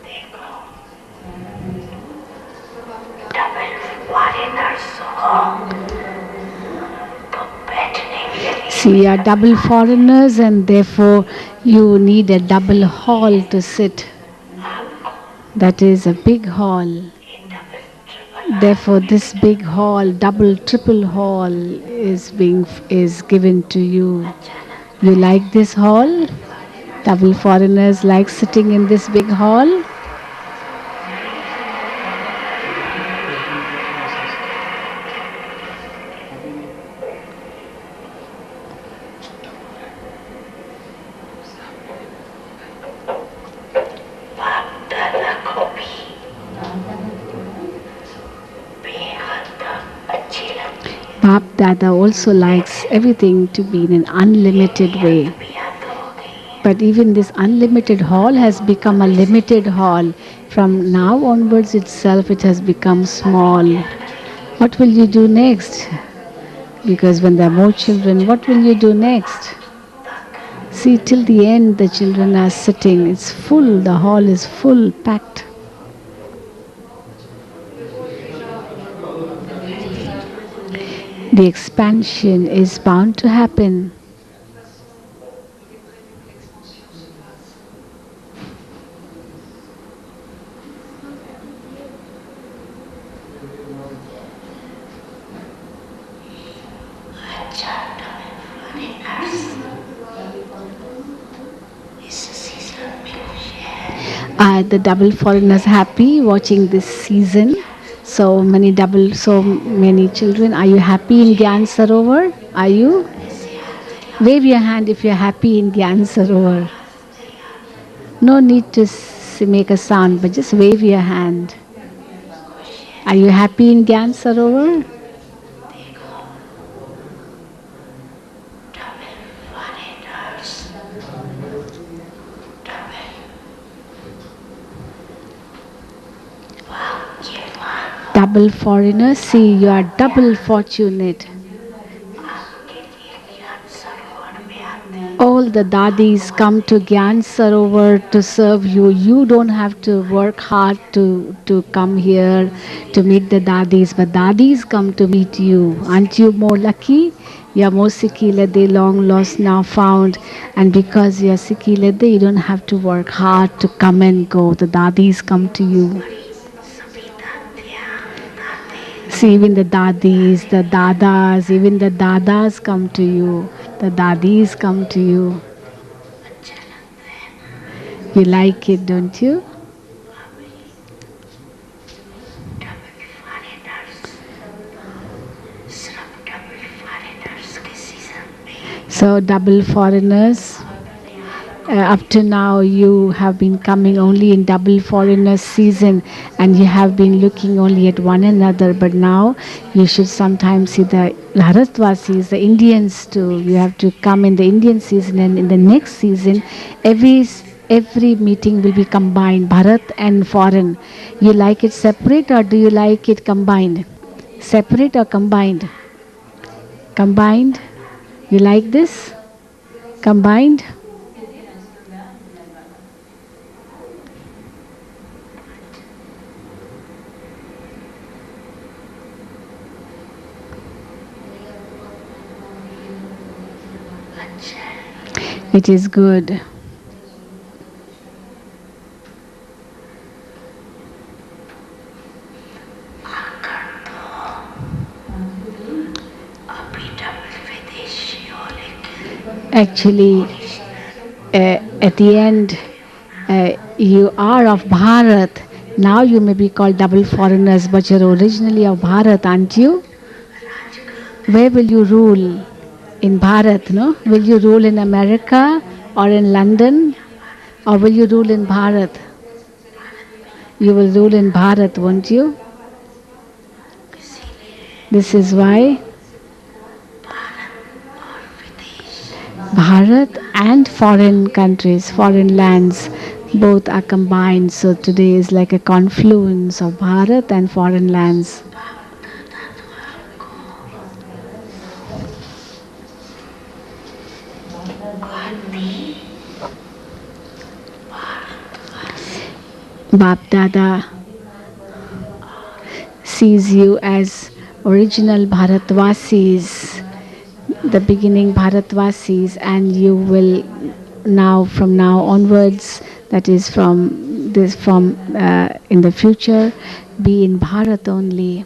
See, you are double foreigners and therefore you need a double hall to sit. That is a big hall. Therefore this big hall, double, triple hall is given to you. You like this hall? Double foreigners like sitting in this big hall? Baap Dada also likes everything to be in an unlimited way. But even this unlimited hall has become a limited hall. From now onwards itself it has become small. What will you do next? Because when there are more children, what will you do next? See, till the end the children are sitting. It's full, the hall is full, packed. The expansion is bound to happen. Are the double foreigners happy watching this season? So many children. Are you happy in Gyan Sarovar? Are you? Wave your hand if you're happy in Gyan Sarovar. No need to make a sound, but just wave your hand. Are you happy in Gyan Sarovar? Double foreigners, see, you are double fortunate. All the dadis come to Gyan Sarovar to serve you. You don't have to work hard to come here to meet the dadis, but dadis come to meet you. Aren't you more lucky? You're more Sikilede, long lost, now found. And because you're Sikilede, you don't have to work hard to come and go. The dadis come to you. See, even the dadis, the dadas, even the dadas come to you. The dadis come to you. You like it, don't you? So, double foreigners. Up to now, you have been coming only in double foreigners season, and you have been looking only at one another. But now, you should sometimes see the Bharatvasis, the Indians too. You have to come in the Indian season, and in the next season, every meeting will be combined, Bharat and foreign. You like it separate or do you like it combined? Separate or combined? Combined? You like this? Combined? It is good. Actually, at the end, you are of Bharat. Now you may be called double foreigners, but you're originally of Bharat, aren't you? Where will you rule? In Bharat, no? Will you rule in America or in London? Or will you rule in Bharat? You will rule in Bharat, won't you? This is why Bharat and foreign countries, foreign lands, both are combined. So today is like a confluence of Bharat and foreign lands. Bap Dada sees you as original Bharatvasis, the beginning Bharatvasis, and you will now, from now onwards, that is from in the future, be in Bharat only.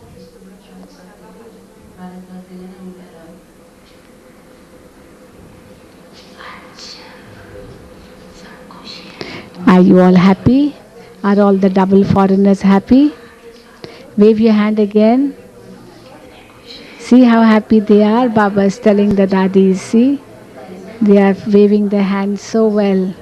Are you all happy? Are all the double foreigners happy? Wave your hand again. See how happy they are. Baba is telling the daddies, see? They are waving their hands so well.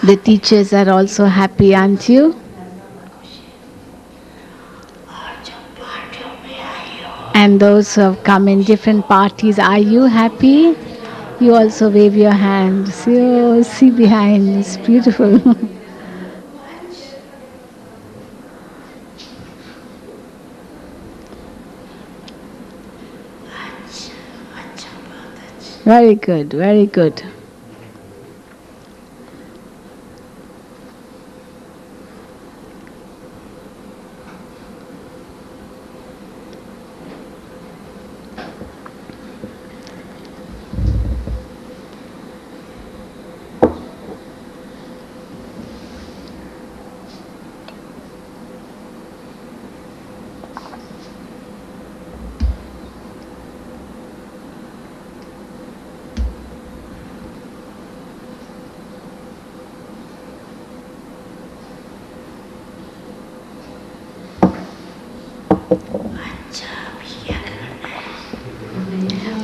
The teachers are also happy, aren't you? And those who have come in different parties, are you happy? You also wave your hand. See, oh, see behind, it's beautiful. Very good, very good.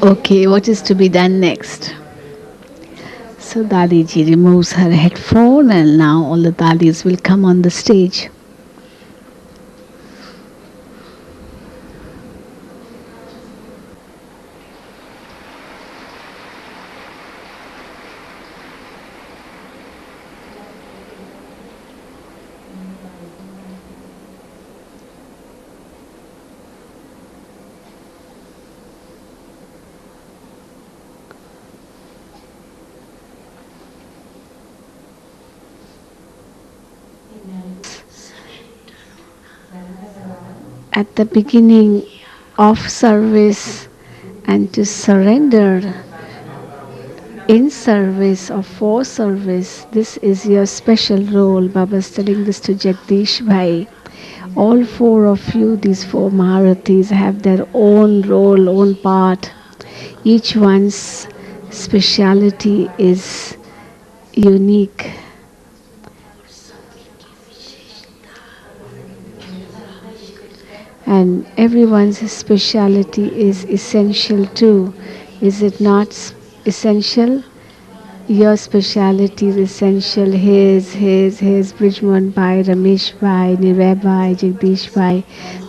Okay, what is to be done next? So Dadiji removes her headphone and now all the Dadis will come on the stage. At the beginning of service and to surrender in service or for service, this is your special role. Baba is telling this to Jagdish Bhai. All four of you, these four Maharathis, have their own role, own part. Each one's speciality is unique. And everyone's speciality is essential too. Is it not essential? Your speciality is essential. His, Brijmohan Bhai, Ramesh Bhai, Niray Bhai, Jagdish Bhai.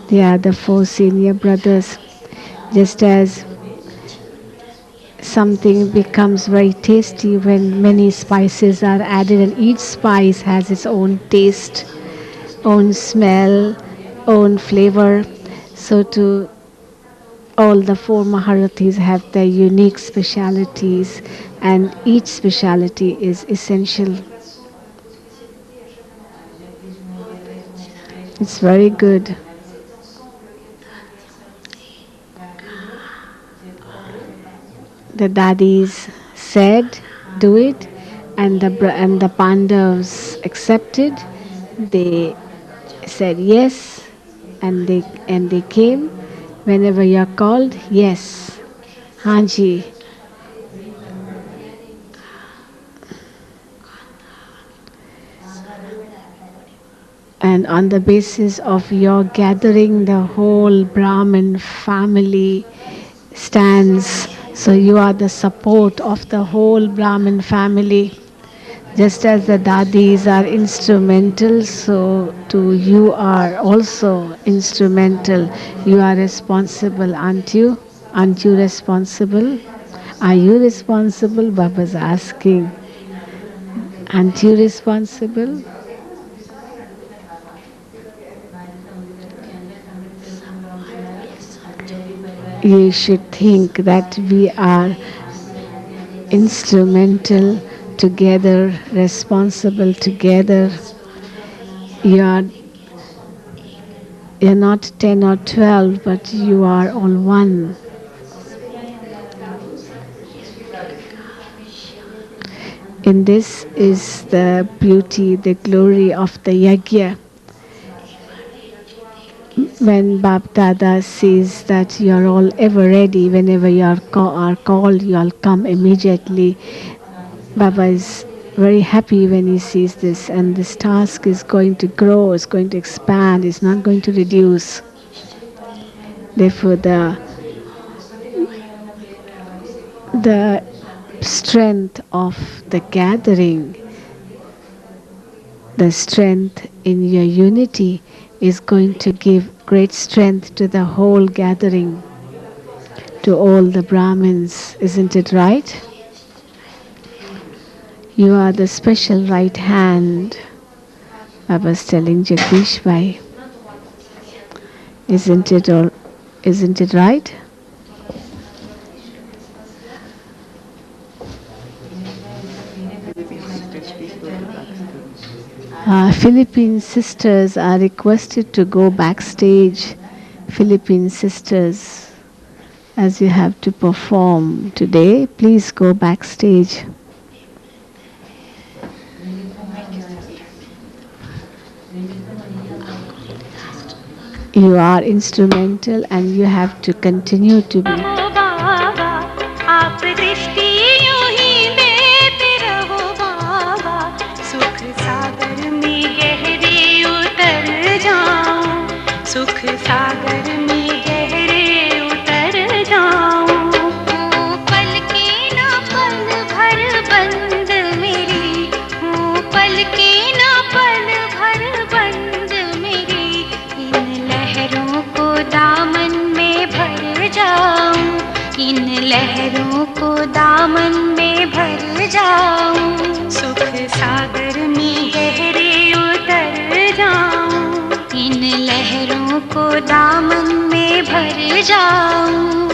They are the four senior brothers. Just as something becomes very tasty when many spices are added and each spice has its own taste, own smell, own flavor. So too, all the four Maharathis have their unique specialities and each speciality is essential. It's very good. The Dadis said, do it, and the Pandavas accepted. They said yes, and they came. Whenever you are called, yes, Hanji. And on the basis of your gathering, the whole Brahmin family stands. So you are the support of the whole Brahmin family. Just as the Dadis are instrumental, so too you are also instrumental. You are responsible, aren't you? Aren't you responsible? Are you responsible? Baba's asking. Aren't you responsible? You should think that we are instrumental together, responsible together. You're not 10 or 12, but you are all one. And this is the beauty, the glory of the yajna. When Bab Dada says that you are all ever ready, whenever you are called, you all come immediately. Baba is very happy when he sees this, and this task is going to grow, is going to expand, is not going to reduce. Therefore, the strength of the gathering, the strength in your unity is going to give great strength to the whole gathering, to all the Brahmins. Isn't it right? You are the special right hand. I was telling Jagdish Bhai. Isn't it right? Philippine sisters are requested to go backstage. Philippine sisters, as you have to perform today, please go backstage. You are instrumental and you have to continue to be. सुख सागर में गहरे जाऊं, सुख सागर में गहरे उतर जाऊं, इन लहरों को दामन में भर जाऊं।